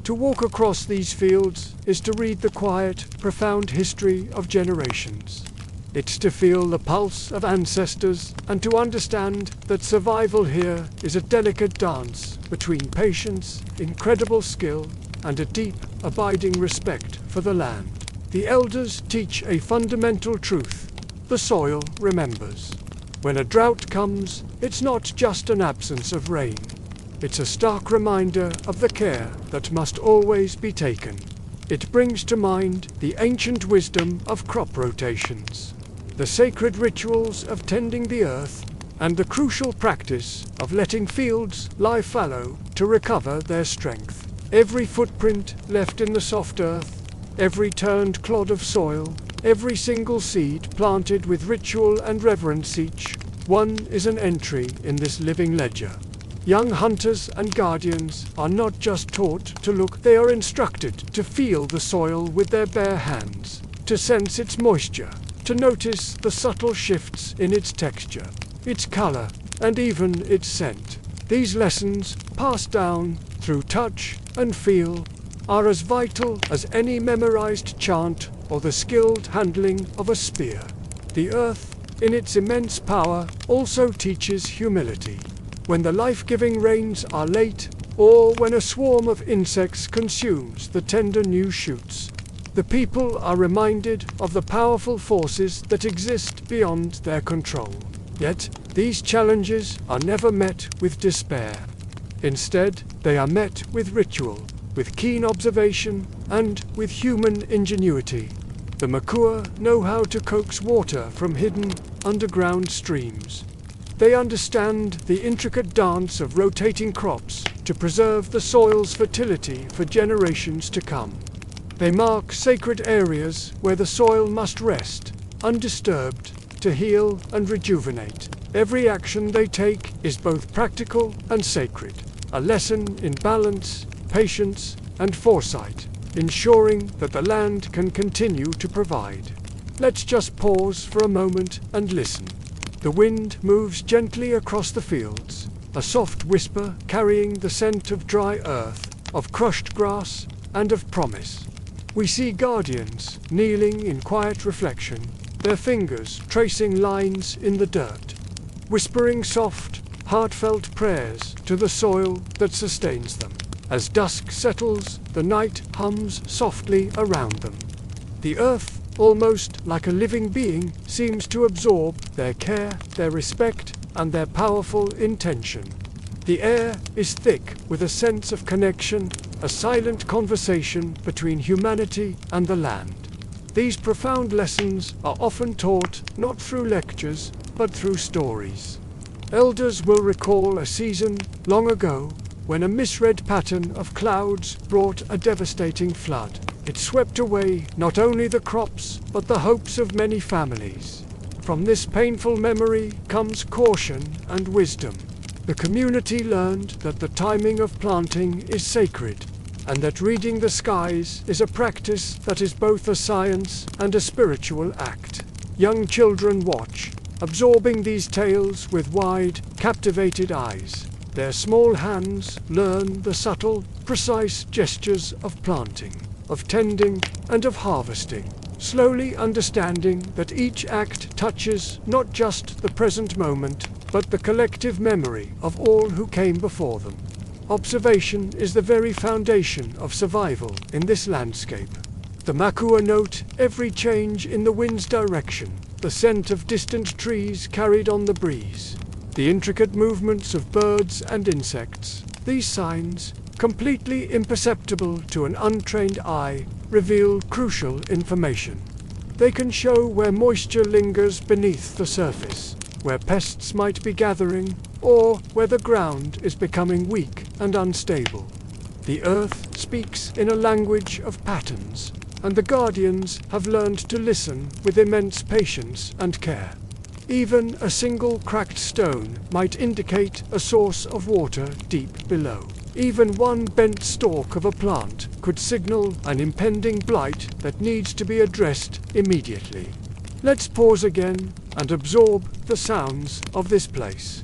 To walk across these fields is to read the quiet, profound history of generations. It's to feel the pulse of ancestors and to understand that survival here is a delicate dance between patience, incredible skill, and a deep, abiding respect for the land. The elders teach a fundamental truth: the soil remembers. When a drought comes, it's not just an absence of rain. It's a stark reminder of the care that must always be taken. It brings to mind the ancient wisdom of crop rotations, the sacred rituals of tending the earth, and the crucial practice of letting fields lie fallow to recover their strength. Every footprint left in the soft earth, every turned clod of soil, every single seed planted with ritual and reverence, each one is an entry in this living ledger. Young hunters and guardians are not just taught to look, they are instructed to feel the soil with their bare hands, to sense its moisture, to notice the subtle shifts in its texture, its color, and even its scent. These lessons, passed down through touch and feel, are as vital as any memorized chant or the skilled handling of a spear. The earth, in its immense power, also teaches humility. When the life-giving rains are late, or when a swarm of insects consumes the tender new shoots, the people are reminded of the powerful forces that exist beyond their control. Yet, these challenges are never met with despair. Instead, they are met with ritual, with keen observation, and with human ingenuity. The Makua know how to coax water from hidden, underground streams. They understand the intricate dance of rotating crops to preserve the soil's fertility for generations to come. They mark sacred areas where the soil must rest, undisturbed, to heal and rejuvenate. Every action they take is both practical and sacred, a lesson in balance, patience, and foresight, ensuring that the land can continue to provide. Let's just pause for a moment and listen. The wind moves gently across the fields, a soft whisper carrying the scent of dry earth, of crushed grass, and of promise. We see guardians kneeling in quiet reflection, their fingers tracing lines in the dirt, whispering soft, heartfelt prayers to the soil that sustains them. As dusk settles, the night hums softly around them. The earth, almost like a living being, seems to absorb their care, their respect, and their powerful intention. The air is thick with a sense of connection, a silent conversation between humanity and the land. These profound lessons are often taught not through lectures, but through stories. Elders will recall a season long ago when a misread pattern of clouds brought a devastating flood. It swept away not only the crops, but the hopes of many families. From this painful memory comes caution and wisdom. The community learned that the timing of planting is sacred, and that reading the skies is a practice that is both a science and a spiritual act. Young children watch, absorbing these tales with wide, captivated eyes. Their small hands learn the subtle, precise gestures of planting, of tending, and of harvesting, slowly understanding that each act touches not just the present moment, but the collective memory of all who came before them. Observation is the very foundation of survival in this landscape. The Makua note every change in the wind's direction, the scent of distant trees carried on the breeze, the intricate movements of birds and insects. These signs, completely imperceptible to an untrained eye, reveal crucial information. They can show where moisture lingers beneath the surface, where pests might be gathering, or where the ground is becoming weak and unstable. The earth speaks in a language of patterns, and the guardians have learned to listen with immense patience and care. Even a single cracked stone might indicate a source of water deep below. Even one bent stalk of a plant could signal an impending blight that needs to be addressed immediately. Let's pause again and absorb the sounds of this place.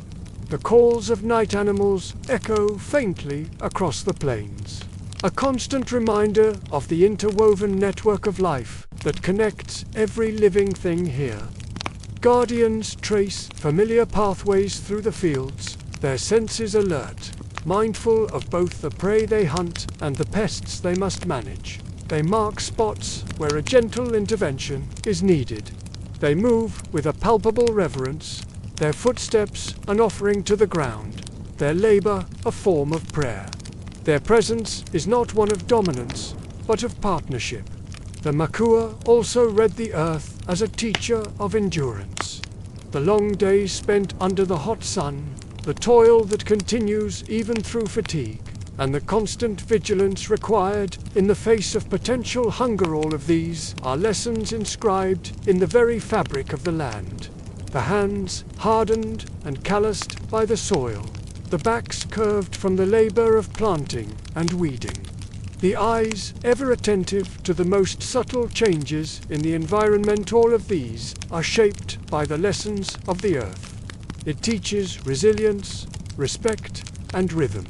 The calls of night animals echo faintly across the plains, a constant reminder of the interwoven network of life that connects every living thing here. Guardians trace familiar pathways through the fields, their senses alert, mindful of both the prey they hunt and the pests they must manage. They mark spots where a gentle intervention is needed. They move with a palpable reverence, their footsteps an offering to the ground, their labor a form of prayer. Their presence is not one of dominance, but of partnership. The Makua also read the earth as a teacher of endurance. The long days spent under the hot sun, the toil that continues even through fatigue, and the constant vigilance required in the face of potential hunger, all of these are lessons inscribed in the very fabric of the land. The hands hardened and calloused by the soil, the backs curved from the labor of planting and weeding, the eyes ever attentive to the most subtle changes in the environment. All of these are shaped by the lessons of the earth. It teaches resilience, respect, and rhythm.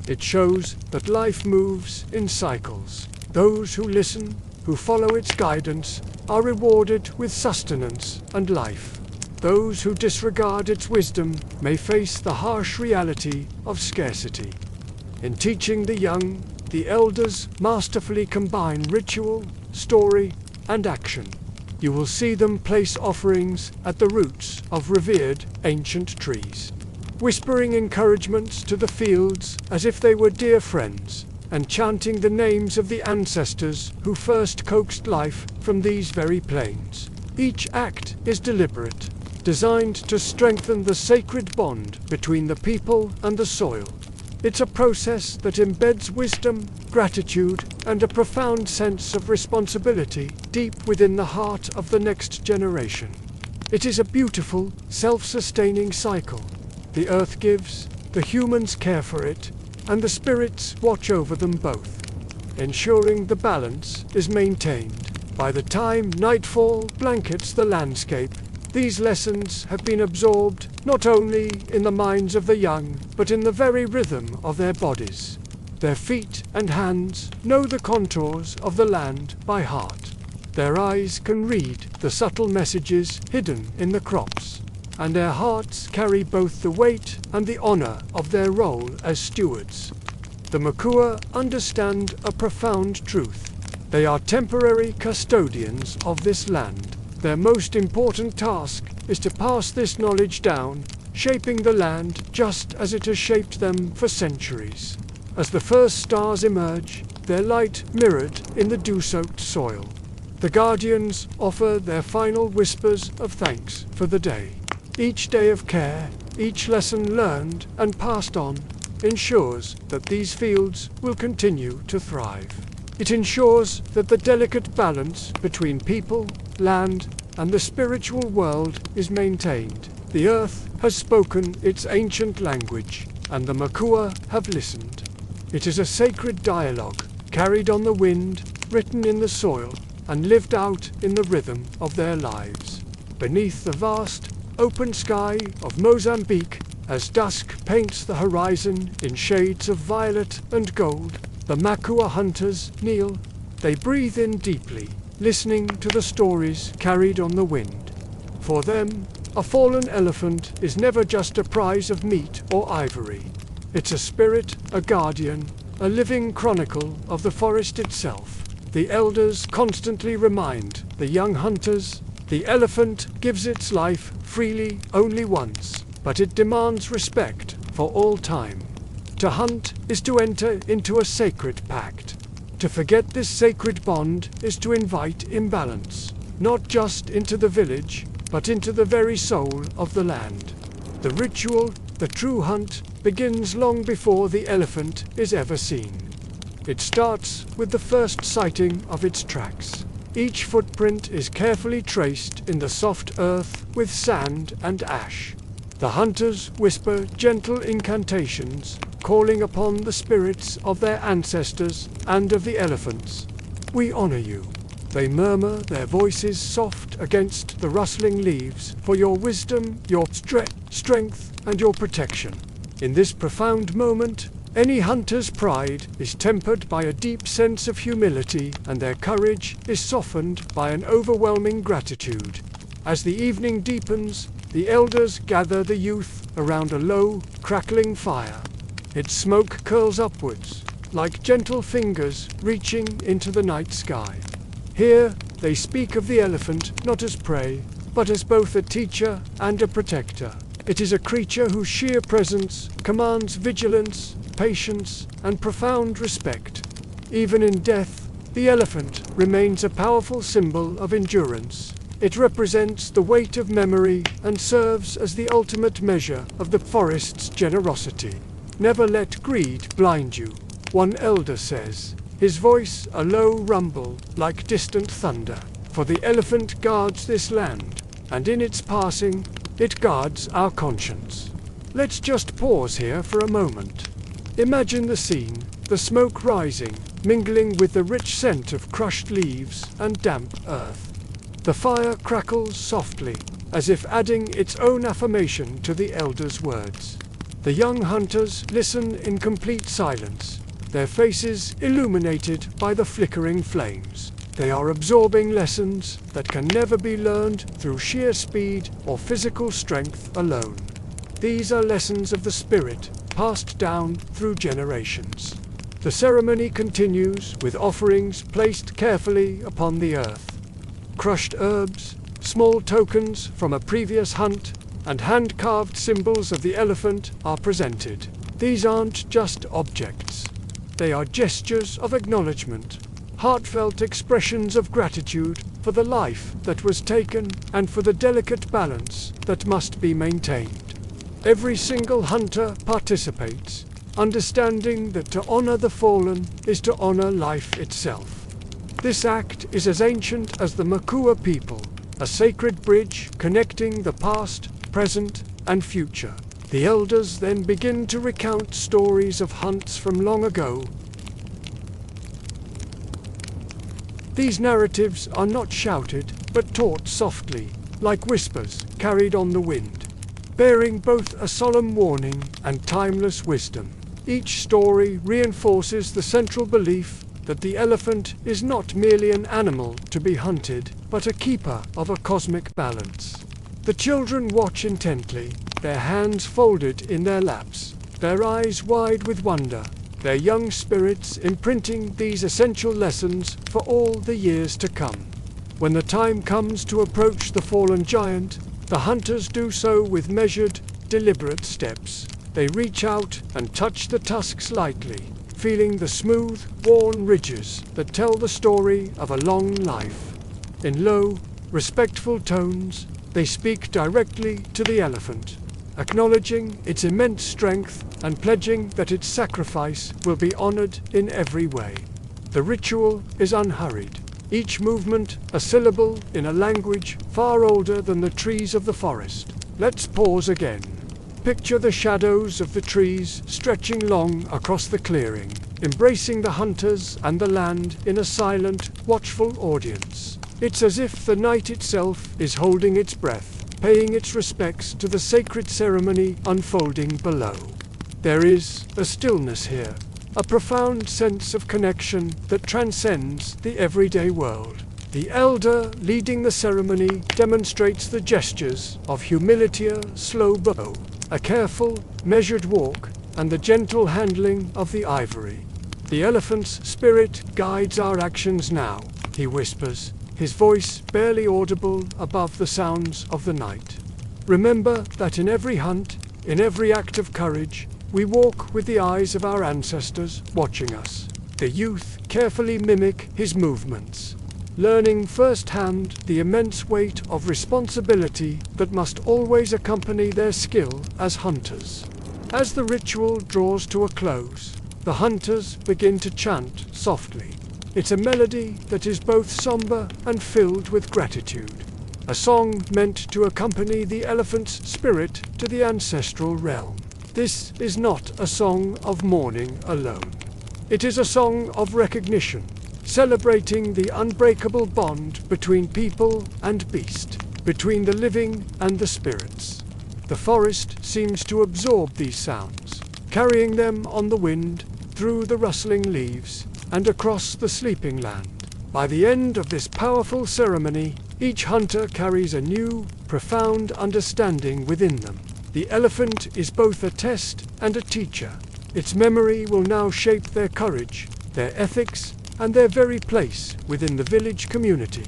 It shows that life moves in cycles. Those who listen, who follow its guidance, are rewarded with sustenance and life. Those who disregard its wisdom may face the harsh reality of scarcity. In teaching the young, the elders masterfully combine ritual, story, and action. You will see them place offerings at the roots of revered ancient trees, whispering encouragements to the fields as if they were dear friends, and chanting the names of the ancestors who first coaxed life from these very plains. Each act is deliberate, designed to strengthen the sacred bond between the people and the soil. It's a process that embeds wisdom, gratitude, and a profound sense of responsibility deep within the heart of the next generation. It is a beautiful, self-sustaining cycle. The earth gives, the humans care for it, and the spirits watch over them both, ensuring the balance is maintained. By the time nightfall blankets the landscape, these lessons have been absorbed not only in the minds of the young, but in the very rhythm of their bodies. Their feet and hands know the contours of the land by heart. Their eyes can read the subtle messages hidden in the crops, and their hearts carry both the weight and the honor of their role as stewards. The Makua understand a profound truth. They are temporary custodians of this land. Their most important task is to pass this knowledge down, shaping the land just as it has shaped them for centuries. As the first stars emerge, their light mirrored in the dew-soaked soil, the guardians offer their final whispers of thanks for the day. Each day of care, each lesson learned and passed on, ensures that these fields will continue to thrive. It ensures that the delicate balance between people, land, and the spiritual world is maintained. The earth has spoken its ancient language, and the Makua have listened. It is a sacred dialogue, carried on the wind, written in the soil, and lived out in the rhythm of their lives. Beneath the vast, open sky of Mozambique, as dusk paints the horizon in shades of violet and gold, the Makua hunters kneel. They breathe in deeply, listening to the stories carried on the wind. For them, a fallen elephant is never just a prize of meat or ivory. It's a spirit, a guardian, a living chronicle of the forest itself. The elders constantly remind the young hunters, the elephant gives its life freely only once, but it demands respect for all time. To hunt is to enter into a sacred pact. To forget this sacred bond is to invite imbalance. not just into the village, but into the very soul of the land. The ritual, the true hunt, begins long before the elephant is ever seen. It starts with the first sighting of its tracks. Each footprint is carefully traced in the soft earth with sand and ash. The hunters whisper gentle incantations, calling upon the spirits of their ancestors and of the elephants. "We honor you." They murmur, their voices soft against the rustling leaves, for your wisdom, your strength, and your protection. In this profound moment, any hunter's pride is tempered by a deep sense of humility, and their courage is softened by an overwhelming gratitude. As the evening deepens, the elders gather the youth around a low, crackling fire. Its smoke curls upwards, like gentle fingers reaching into the night sky. Here, they speak of the elephant not as prey, but as both a teacher and a protector. It is a creature whose sheer presence commands vigilance, patience, and profound respect. Even in death, the elephant remains a powerful symbol of endurance. It represents the weight of memory and serves as the ultimate measure of the forest's generosity. "Never let greed blind you," one elder says, his voice a low rumble like distant thunder. "For the elephant guards this land, and in its passing, it guards our conscience." Let's just pause here for a moment. Imagine the scene, the smoke rising, mingling with the rich scent of crushed leaves and damp earth. The fire crackles softly, as if adding its own affirmation to the elder's words. The young hunters listen in complete silence, their faces illuminated by the flickering flames. They are absorbing lessons that can never be learned through sheer speed or physical strength alone. These are lessons of the spirit, passed down through generations. The ceremony continues with offerings placed carefully upon the earth. Crushed herbs, small tokens from a previous hunt, and hand-carved symbols of the elephant are presented. These aren't just objects. They are gestures of acknowledgement, heartfelt expressions of gratitude for the life that was taken and for the delicate balance that must be maintained. Every single hunter participates, understanding that to honor the fallen is to honor life itself. This act is as ancient as the Makua people, a sacred bridge connecting the past, present, and future. The elders then begin to recount stories of hunts from long ago. These narratives are not shouted, but taught softly, like whispers carried on the wind, bearing both a solemn warning and timeless wisdom. Each story reinforces the central belief that the elephant is not merely an animal to be hunted, but a keeper of a cosmic balance. The children watch intently, their hands folded in their laps, their eyes wide with wonder, their young spirits imprinting these essential lessons for all the years to come. When the time comes to approach the fallen giant, the hunters do so with measured, deliberate steps. They reach out and touch the tusks lightly, feeling the smooth, worn ridges that tell the story of a long life. In low, respectful tones, they speak directly to the elephant, acknowledging its immense strength and pledging that its sacrifice will be honored in every way. The ritual is unhurried, each movement a syllable in a language far older than the trees of the forest. Let's pause again. Picture the shadows of the trees stretching long across the clearing, embracing the hunters and the land in a silent, watchful audience. It's as if the night itself is holding its breath, paying its respects to the sacred ceremony unfolding below. There is a stillness here, a profound sense of connection that transcends the everyday world. The elder leading the ceremony demonstrates the gestures of humility, slow bow, a careful, measured walk, and the gentle handling of the ivory. "The elephant's spirit guides our actions now," he whispers, his voice barely audible above the sounds of the night. "Remember that in every hunt, in every act of courage, we walk with the eyes of our ancestors watching us." The youth carefully mimic his movements, learning firsthand the immense weight of responsibility that must always accompany their skill as hunters. As the ritual draws to a close, the hunters begin to chant softly. It's a melody that is both somber and filled with gratitude, a song meant to accompany the elephant's spirit to the ancestral realm. This is not a song of mourning alone. It is a song of recognition, celebrating the unbreakable bond between people and beast, between the living and the spirits. The forest seems to absorb these sounds, carrying them on the wind, through the rustling leaves, and across the sleeping land. By the end of this powerful ceremony, each hunter carries a new, profound understanding within them. The elephant is both a test and a teacher. Its memory will now shape their courage, their ethics, and their very place within the village community.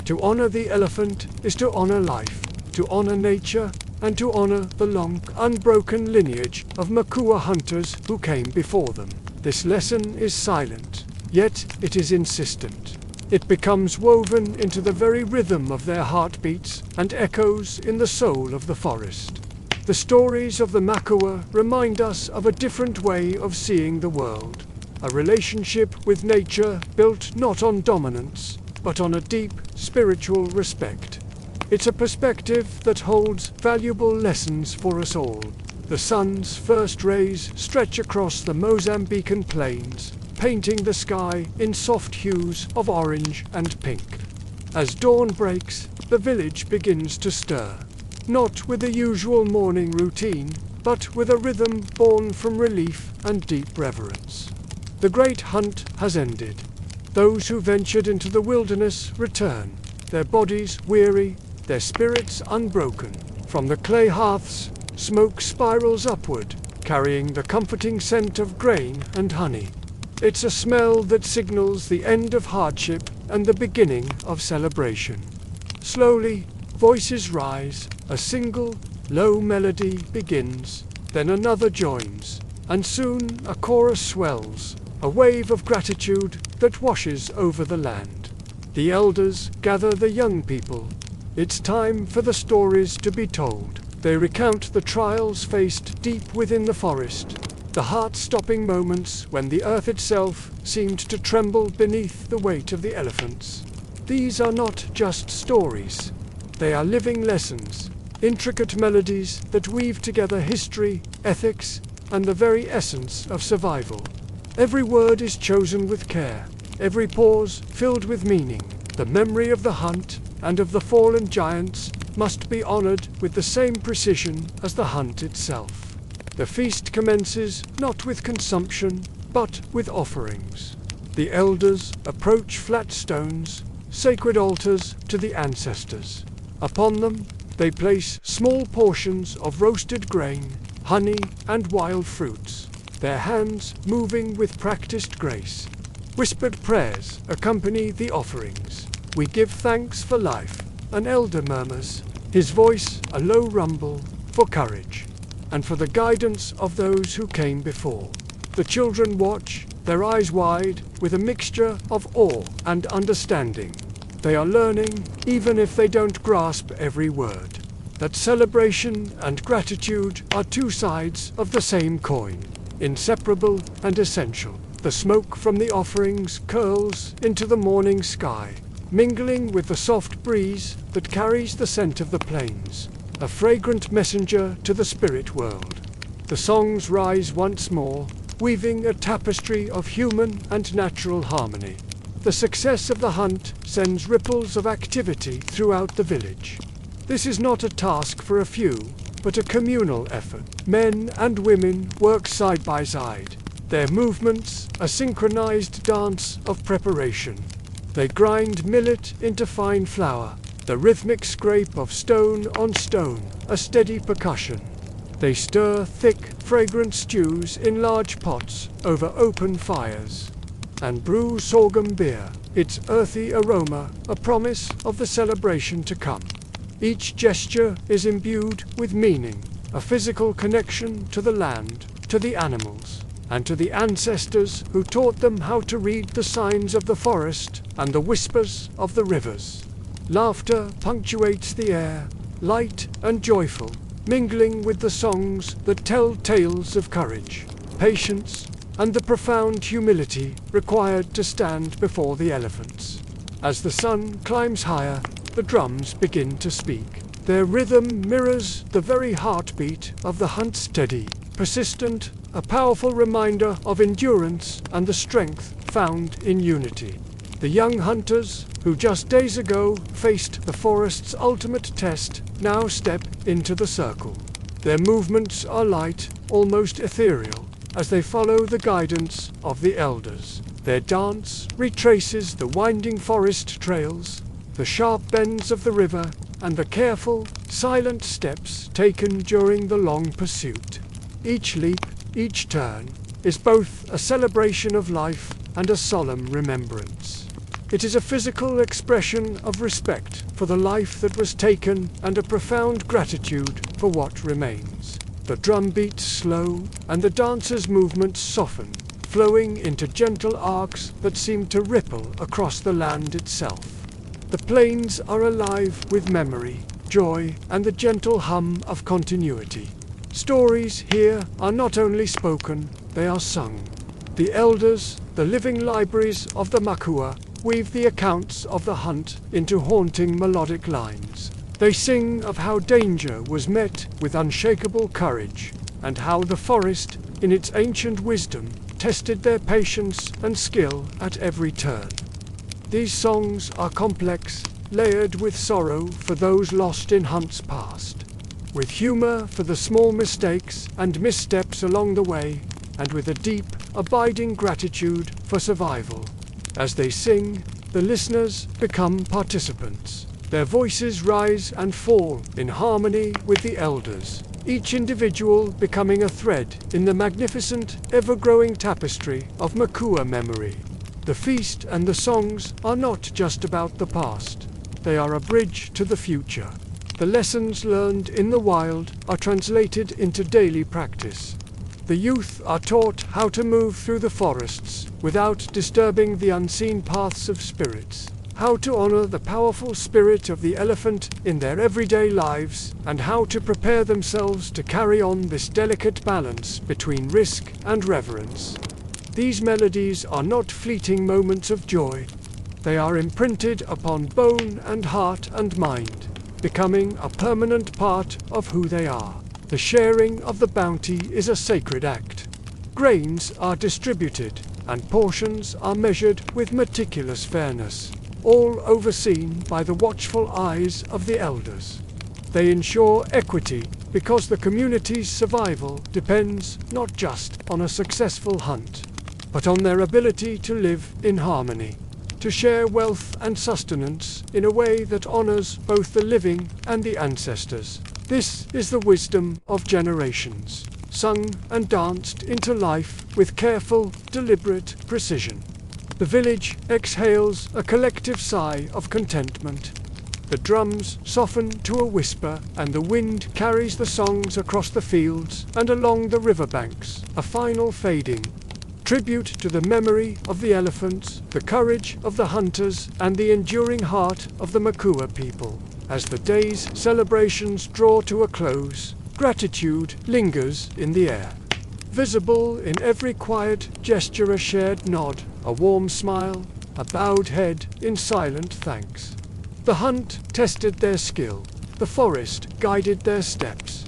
To honor the elephant is to honor life, to honor nature, and to honor the long, unbroken lineage of Makua hunters who came before them. This lesson is silent, yet it is insistent. It becomes woven into the very rhythm of their heartbeats and echoes in the soul of the forest. The stories of the Makua remind us of a different way of seeing the world, a relationship with nature built not on dominance, but on a deep spiritual respect. It's a perspective that holds valuable lessons for us all. The sun's first rays stretch across the Mozambican plains, painting the sky in soft hues of orange and pink. As dawn breaks, the village begins to stir, not with the usual morning routine, but with a rhythm born from relief and deep reverence. The great hunt has ended. Those who ventured into the wilderness return, their bodies weary, their spirits unbroken. From the clay hearths, smoke spirals upward, carrying the comforting scent of grain and honey. It's a smell that signals the end of hardship and the beginning of celebration. Slowly, voices rise, a single, low melody begins, then another joins, and soon a chorus swells, a wave of gratitude that washes over the land. The elders gather the young people. It's time for the stories to be told. They recount the trials faced deep within the forest, the heart-stopping moments when the earth itself seemed to tremble beneath the weight of the elephants. These are not just stories. They are living lessons, intricate melodies that weave together history, ethics, and the very essence of survival. Every word is chosen with care, every pause filled with meaning. The memory of the hunt and of the fallen giants must be honored with the same precision as the hunt itself. The feast commences not with consumption, but with offerings. The elders approach flat stones, sacred altars to the ancestors. Upon them, they place small portions of roasted grain, honey, and wild fruits, their hands moving with practiced grace. Whispered prayers accompany the offerings. We give thanks for life, an elder murmurs, his voice a low rumble, for courage, and for the guidance of those who came before. The children watch, their eyes wide, with a mixture of awe and understanding. They are learning, even if they don't grasp every word, that celebration and gratitude are two sides of the same coin, inseparable and essential. The smoke from the offerings curls into the morning sky, mingling with the soft breeze that carries the scent of the plains, a fragrant messenger to the spirit world. The songs rise once more, weaving a tapestry of human and natural harmony. The success of the hunt sends ripples of activity throughout the village. This is not a task for a few, but a communal effort. Men and women work side by side, their movements a synchronized dance of preparation. They grind millet into fine flour, the rhythmic scrape of stone on stone, a steady percussion. They stir thick, fragrant stews in large pots over open fires, and brew sorghum beer, its earthy aroma a promise of the celebration to come. Each gesture is imbued with meaning, a physical connection to the land, to the animals, and to the ancestors who taught them how to read the signs of the forest and the whispers of the rivers. Laughter punctuates the air, light and joyful, mingling with the songs that tell tales of courage, patience, and the profound humility required to stand before the elephants. As the sun climbs higher, the drums begin to speak. Their rhythm mirrors the very heartbeat of the hunt, steady, persistent, a powerful reminder of endurance and the strength found in unity. The young hunters, who just days ago faced the forest's ultimate test, now step into the circle. Their movements are light, almost ethereal, as they follow the guidance of the elders. Their dance retraces the winding forest trails, the sharp bends of the river, and the careful, silent steps taken during the long pursuit. Each leap, each turn, is both a celebration of life and a solemn remembrance. It is a physical expression of respect for the life that was taken and a profound gratitude for what remains. The drum beats slow, and the dancers' movements soften, flowing into gentle arcs that seem to ripple across the land itself. The plains are alive with memory, joy, and the gentle hum of continuity. Stories here are not only spoken, they are sung. The elders, the living libraries of the Makua, weave the accounts of the hunt into haunting melodic lines. They sing of how danger was met with unshakable courage, and how the forest, in its ancient wisdom, tested their patience and skill at every turn. These songs are complex, layered with sorrow for those lost in hunts past, with humor for the small mistakes and missteps along the way, and with a deep, abiding gratitude for survival. As they sing, the listeners become participants. Their voices rise and fall in harmony with the elders, each individual becoming a thread in the magnificent, ever-growing tapestry of Makua memory. The feast and the songs are not just about the past. They are a bridge to the future. The lessons learned in the wild are translated into daily practice. The youth are taught how to move through the forests without disturbing the unseen paths of spirits, how to honor the powerful spirit of the elephant in their everyday lives, and how to prepare themselves to carry on this delicate balance between risk and reverence. These melodies are not fleeting moments of joy. They are imprinted upon bone and heart and mind, becoming a permanent part of who they are. The sharing of the bounty is a sacred act. Grains are distributed, and portions are measured with meticulous fairness, all overseen by the watchful eyes of the elders. They ensure equity because the community's survival depends not just on a successful hunt, but on their ability to live in harmony, to share wealth and sustenance in a way that honors both the living and the ancestors. This is the wisdom of generations, sung and danced into life with careful, deliberate precision. The village exhales a collective sigh of contentment. The drums soften to a whisper, and the wind carries the songs across the fields and along the riverbanks, a final fading. Tribute to the memory of the elephants, the courage of the hunters, and the enduring heart of the Makua people. As the day's celebrations draw to a close, gratitude lingers in the air. Visible in every quiet gesture, a shared nod, a warm smile, a bowed head in silent thanks. The hunt tested their skill, the forest guided their steps,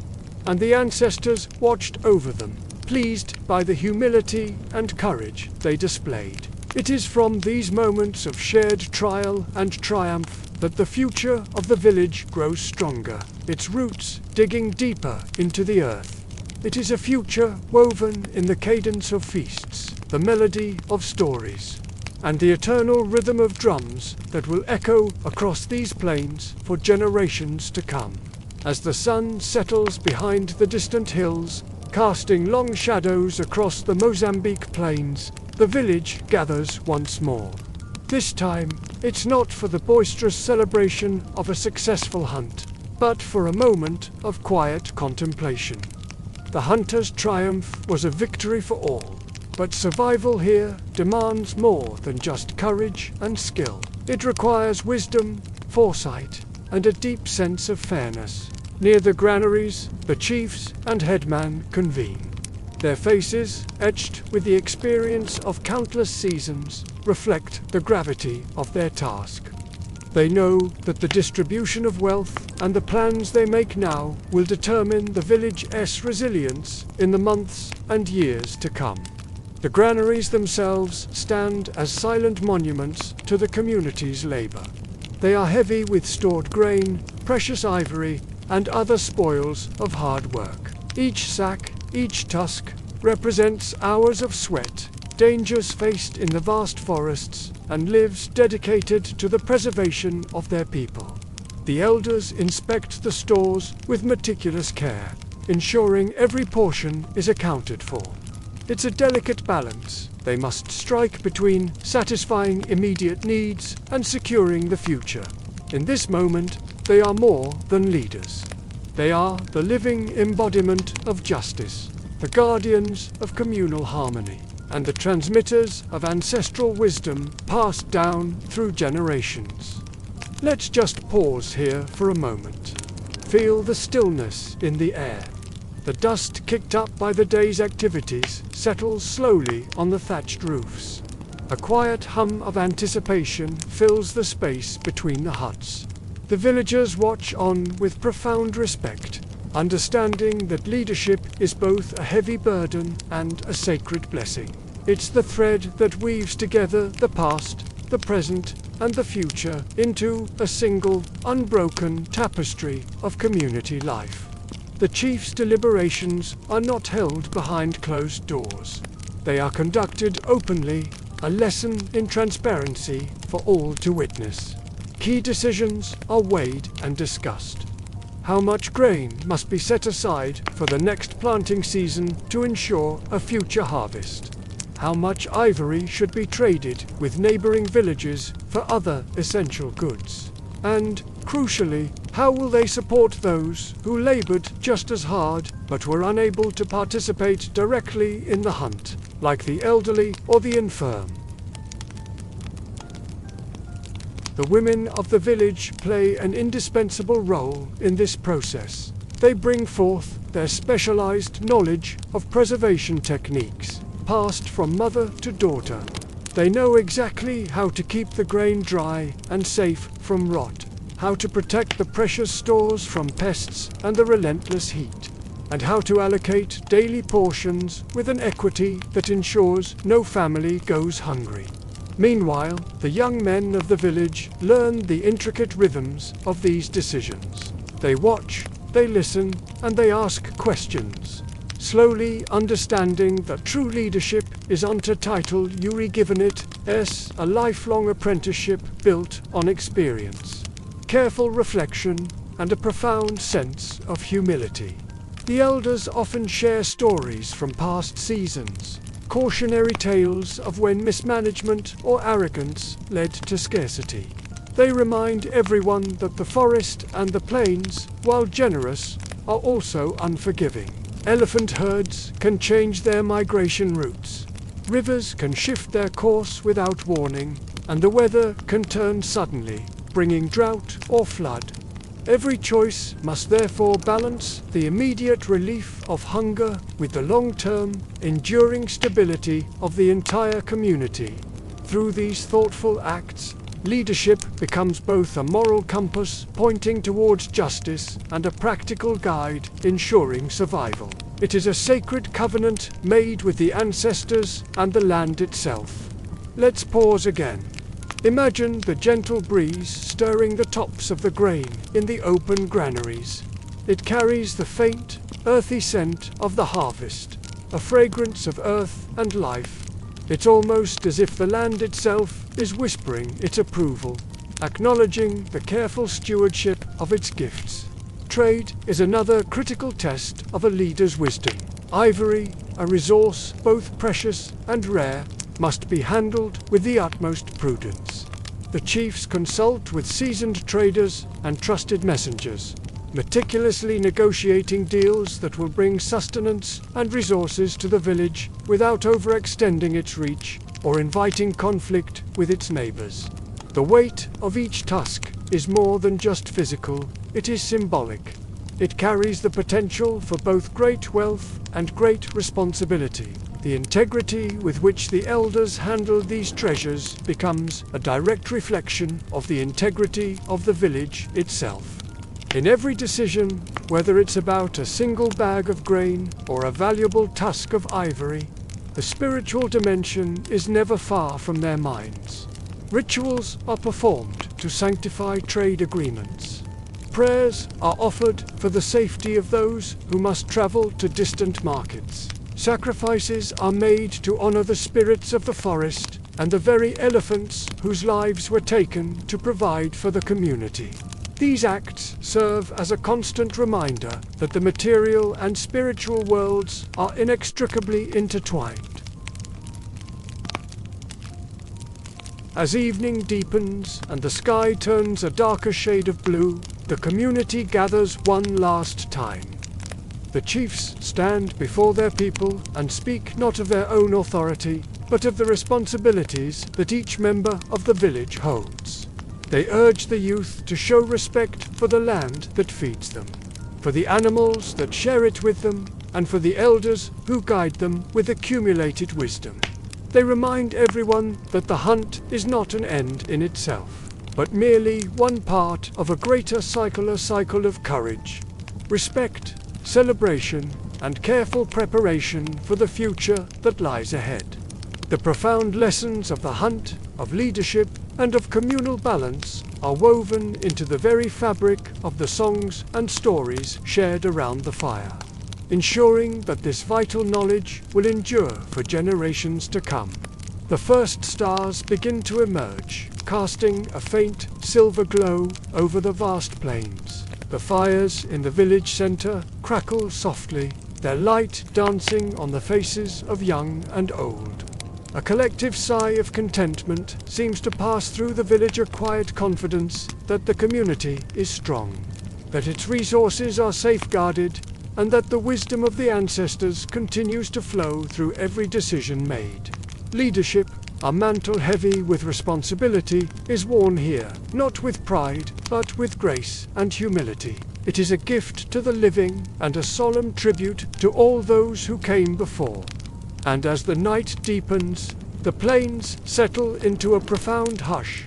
and the ancestors watched over them, pleased by the humility and courage they displayed. It is from these moments of shared trial and triumph that the future of the village grows stronger, its roots digging deeper into the earth. It is a future woven in the cadence of feasts, the melody of stories, and the eternal rhythm of drums that will echo across these plains for generations to come. As the sun settles behind the distant hills, casting long shadows across the Mozambique plains, the village gathers once more. This time, it's not for the boisterous celebration of a successful hunt, but for a moment of quiet contemplation. The hunter's triumph was a victory for all, But survival here demands more than just courage and skill. It requires wisdom, foresight, and a deep sense of fairness. Near the granaries, the chiefs and headman convene. Their faces, etched with the experience of countless seasons, reflect the gravity of their task. They know that the distribution of wealth and the plans they make now will determine the village's resilience in the months and years to come. The granaries themselves stand as silent monuments to the community's labor. They are heavy with stored grain, precious ivory, and other spoils of hard work. Each sack, each tusk, represents hours of sweat, dangers faced in the vast forests, and lives dedicated to the preservation of their people. The elders inspect the stores with meticulous care, ensuring every portion is accounted for. It's a delicate balance they must strike between satisfying immediate needs and securing the future. In this moment, they are more than leaders. They are the living embodiment of justice, the guardians of communal harmony, and the transmitters of ancestral wisdom passed down through generations. Let's just pause here for a moment. Feel the stillness in the air. The dust kicked up by the day's activities settles slowly on the thatched roofs. A quiet hum of anticipation fills the space between the huts. The villagers watch on with profound respect, understanding that leadership is both a heavy burden and a sacred blessing. It's the thread that weaves together the past, the present, and the future into a single, unbroken tapestry of community life. The chief's deliberations are not held behind closed doors. They are conducted openly, a lesson in transparency for all to witness. Key decisions are weighed and discussed. How much grain must be set aside for the next planting season to ensure a future harvest? How much ivory should be traded with neighboring villages for other essential goods? And, crucially, how will they support those who labored just as hard but were unable to participate directly in the hunt, like the elderly or the infirm? The women of the village play an indispensable role in this process. They bring forth their specialized knowledge of preservation techniques, passed from mother to daughter. They know exactly how to keep the grain dry and safe from rot, how to protect the precious stores from pests and the relentless heat, and how to allocate daily portions with an equity that ensures no family goes hungry. Meanwhile, the young men of the village learn the intricate rhythms of these decisions. They watch, they listen, and they ask questions, slowly understanding that true leadership is untitled Ivory given it as a lifelong apprenticeship built on experience, careful reflection, and a profound sense of humility. The elders often share stories from past seasons, cautionary tales of when mismanagement or arrogance led to scarcity. They remind everyone that the forest and the plains, while generous, are also unforgiving. Elephant herds can change their migration routes. Rivers can shift their course without warning, and the weather can turn suddenly, bringing drought or flood. Every choice must therefore balance the immediate relief of hunger with the long-term, enduring stability of the entire community. Through these thoughtful acts, leadership becomes both a moral compass pointing towards justice and a practical guide ensuring survival. It is a sacred covenant made with the ancestors and the land itself. Let's pause again. Imagine the gentle breeze stirring the tops of the grain in the open granaries. It carries the faint, earthy scent of the harvest, a fragrance of earth and life. It's almost as if the land itself is whispering its approval, acknowledging the careful stewardship of its gifts. Trade is another critical test of a leader's wisdom. Ivory, a resource both precious and rare, must be handled with the utmost prudence. The chiefs consult with seasoned traders and trusted messengers, meticulously negotiating deals that will bring sustenance and resources to the village without overextending its reach or inviting conflict with its neighbors. The weight of each tusk is more than just physical, it is symbolic. It carries the potential for both great wealth and great responsibility. The integrity with which the elders handle these treasures becomes a direct reflection of the integrity of the village itself. In every decision, whether it's about a single bag of grain or a valuable tusk of ivory, the spiritual dimension is never far from their minds. Rituals are performed to sanctify trade agreements. Prayers are offered for the safety of those who must travel to distant markets. Sacrifices are made to honor the spirits of the forest and the very elephants whose lives were taken to provide for the community. These acts serve as a constant reminder that the material and spiritual worlds are inextricably intertwined. As evening deepens and the sky turns a darker shade of blue, the community gathers one last time. The chiefs stand before their people and speak not of their own authority, but of the responsibilities that each member of the village holds. They urge the youth to show respect for the land that feeds them, for the animals that share it with them, and for the elders who guide them with accumulated wisdom. They remind everyone that the hunt is not an end in itself, but merely one part of a greater cycle, a cycle of courage, respect, celebration, and careful preparation for the future that lies ahead. The profound lessons of the hunt, of leadership, and of communal balance are woven into the very fabric of the songs and stories shared around the fire, ensuring that this vital knowledge will endure for generations to come. The first stars begin to emerge, casting a faint silver glow over the vast plains. The fires in the village center crackle softly, their light dancing on the faces of young and old. A collective sigh of contentment seems to pass through the village, a quiet confidence that the community is strong, that its resources are safeguarded, and that the wisdom of the ancestors continues to flow through every decision made. Leadership, a mantle heavy with responsibility, is worn here, not with pride, but with grace and humility. It is a gift to the living and a solemn tribute to all those who came before. And as the night deepens, the plains settle into a profound hush.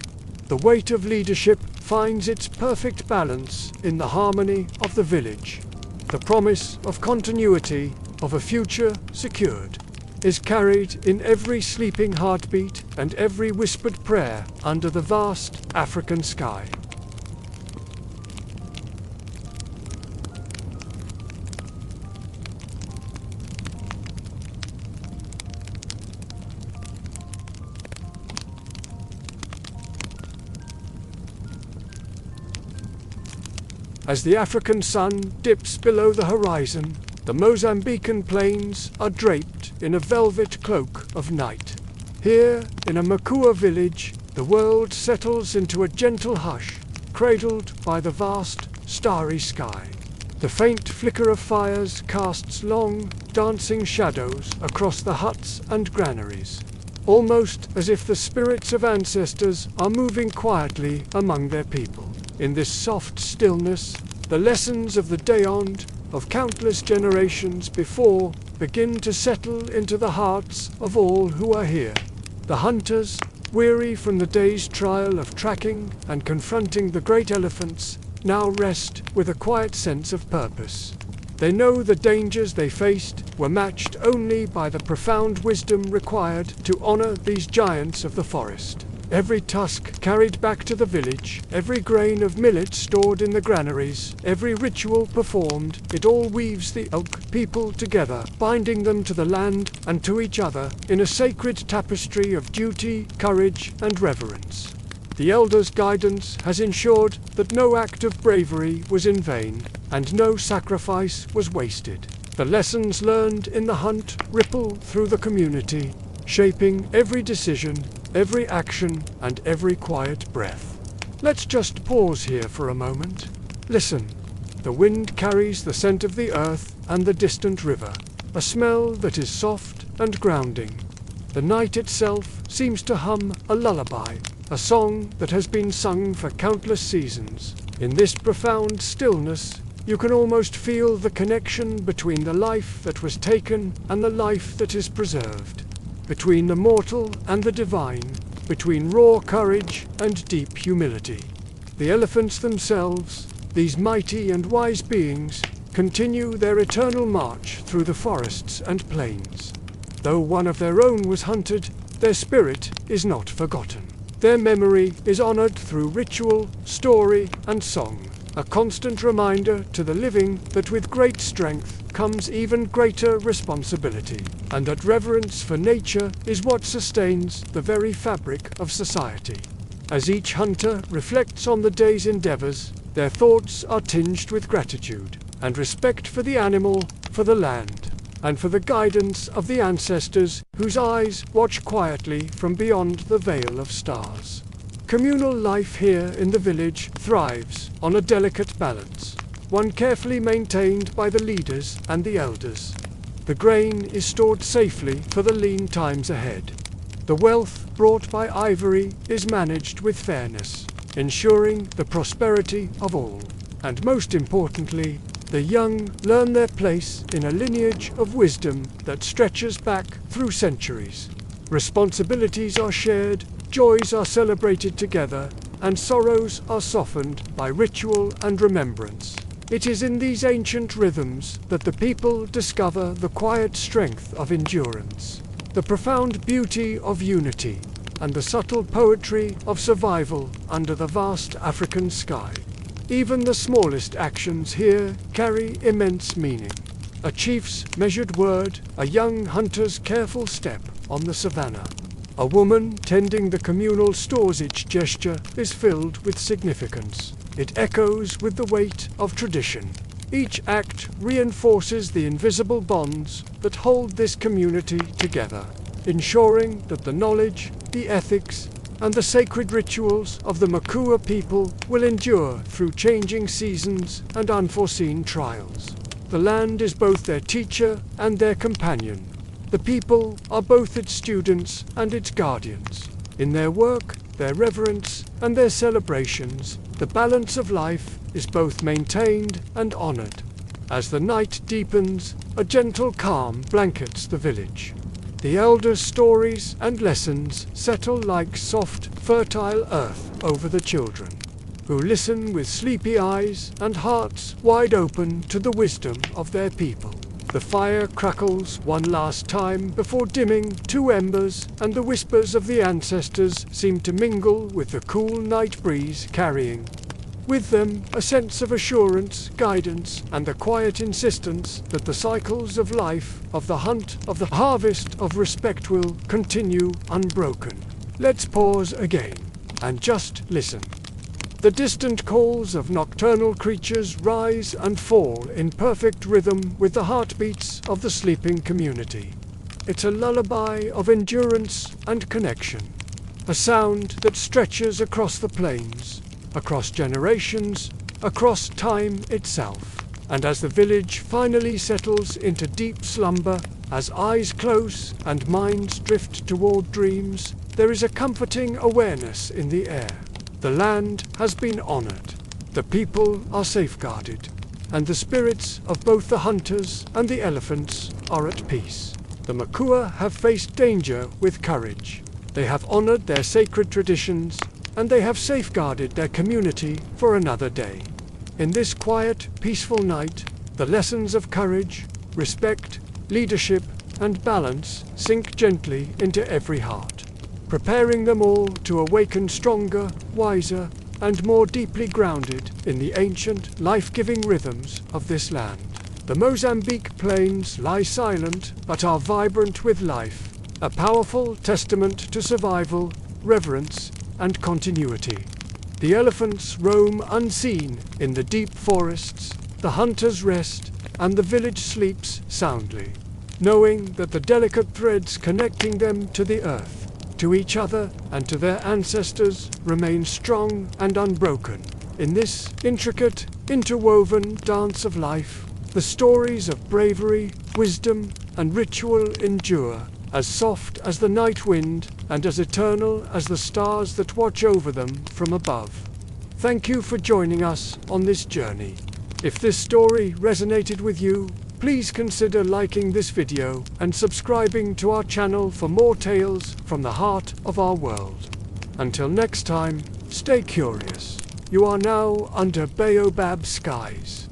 The weight of leadership finds its perfect balance in the harmony of the village. The promise of continuity, of a future secured, is carried in every sleeping heartbeat and every whispered prayer under the vast African sky. As the African sun dips below the horizon, the Mozambican plains are draped in a velvet cloak of night. Here, in a Makua village, the world settles into a gentle hush, cradled by the vast, starry sky. The faint flicker of fires casts long, dancing shadows across the huts and granaries, almost as if the spirits of ancestors are moving quietly among their people. In this soft stillness, the lessons of the Dayond, of countless generations before, begin to settle into the hearts of all who are here. The hunters, weary from the day's trial of tracking and confronting the great elephants, now rest with a quiet sense of purpose. They know the dangers they faced were matched only by the profound wisdom required to honor these giants of the forest. Every tusk carried back to the village, every grain of millet stored in the granaries, every ritual performed, it all weaves the Elk people together, binding them to the land and to each other in a sacred tapestry of duty, courage, and reverence. The elders' guidance has ensured that no act of bravery was in vain, and no sacrifice was wasted. The lessons learned in the hunt ripple through the community, shaping every decision, every action, and every quiet breath. Let's just pause here for a moment. Listen. The wind carries the scent of the earth and the distant river, a smell that is soft and grounding. The night itself seems to hum a lullaby, a song that has been sung for countless seasons. In this profound stillness, you can almost feel the connection between the life that was taken and the life that is preserved, between the mortal and the divine, between raw courage and deep humility. The elephants themselves, these mighty and wise beings, continue their eternal march through the forests and plains. Though one of their own was hunted, their spirit is not forgotten. Their memory is honored through ritual, story, and song, a constant reminder to the living that with great strength comes even greater responsibility, and that reverence for nature is what sustains the very fabric of society. As each hunter reflects on the day's endeavors, their thoughts are tinged with gratitude and respect for the animal, for the land, and for the guidance of the ancestors whose eyes watch quietly from beyond the veil of stars. Communal life here in the village thrives on a delicate balance, one carefully maintained by the leaders and the elders. The grain is stored safely for the lean times ahead. The wealth brought by Ivory is managed with fairness, ensuring the prosperity of all. And most importantly, the young learn their place in a lineage of wisdom that stretches back through centuries. Responsibilities are shared, joys are celebrated together, and sorrows are softened by ritual and remembrance. It is in these ancient rhythms that the people discover the quiet strength of endurance, the profound beauty of unity, and the subtle poetry of survival under the vast African sky. Even the smallest actions here carry immense meaning. A chief's measured word, a young hunter's careful step on the savannah. A woman tending the communal stores, each gesture is filled with significance. It echoes with the weight of tradition. Each act reinforces the invisible bonds that hold this community together, ensuring that the knowledge, the ethics, and the sacred rituals of the Makua people will endure through changing seasons and unforeseen trials. The land is both their teacher and their companion. The people are both its students and its guardians. In their work, their reverence, and their celebrations, the balance of life is both maintained and honored. As the night deepens, a gentle calm blankets the village. The elders' stories and lessons settle like soft, fertile earth over the children, who listen with sleepy eyes and hearts wide open to the wisdom of their people. The fire crackles one last time before dimming to embers, and the whispers of the ancestors seem to mingle with the cool night breeze, carrying with them a sense of assurance, guidance, and the quiet insistence that the cycles of life, of the hunt, of the harvest of respect will continue unbroken. Let's pause again and just listen. The distant calls of nocturnal creatures rise and fall in perfect rhythm with the heartbeats of the sleeping community. It's a lullaby of endurance and connection, a sound that stretches across the plains, across generations, across time itself. And as the village finally settles into deep slumber, as eyes close and minds drift toward dreams, there is a comforting awareness in the air. The land has been honored, the people are safeguarded, and the spirits of both the hunters and the elephants are at peace. The Makua have faced danger with courage. They have honored their sacred traditions, and they have safeguarded their community for another day. In this quiet, peaceful night, the lessons of courage, respect, leadership, and balance sink gently into every heart, preparing them all to awaken stronger, wiser, and more deeply grounded in the ancient, life-giving rhythms of this land. The Mozambique plains lie silent but are vibrant with life, a powerful testament to survival, reverence, and continuity. The elephants roam unseen in the deep forests, the hunters rest, and the village sleeps soundly, knowing that the delicate threads connecting them to the earth, to each other, and to their ancestors remain strong and unbroken. In this intricate, interwoven dance of life. The stories of bravery, wisdom, and ritual endure, as soft as the night wind and as eternal as the stars that watch over them from above. Thank you for joining us on this journey. If this story resonated with you, please consider liking this video and subscribing to our channel for more tales from the heart of our world. Until next time, stay curious. You are now under baobab skies.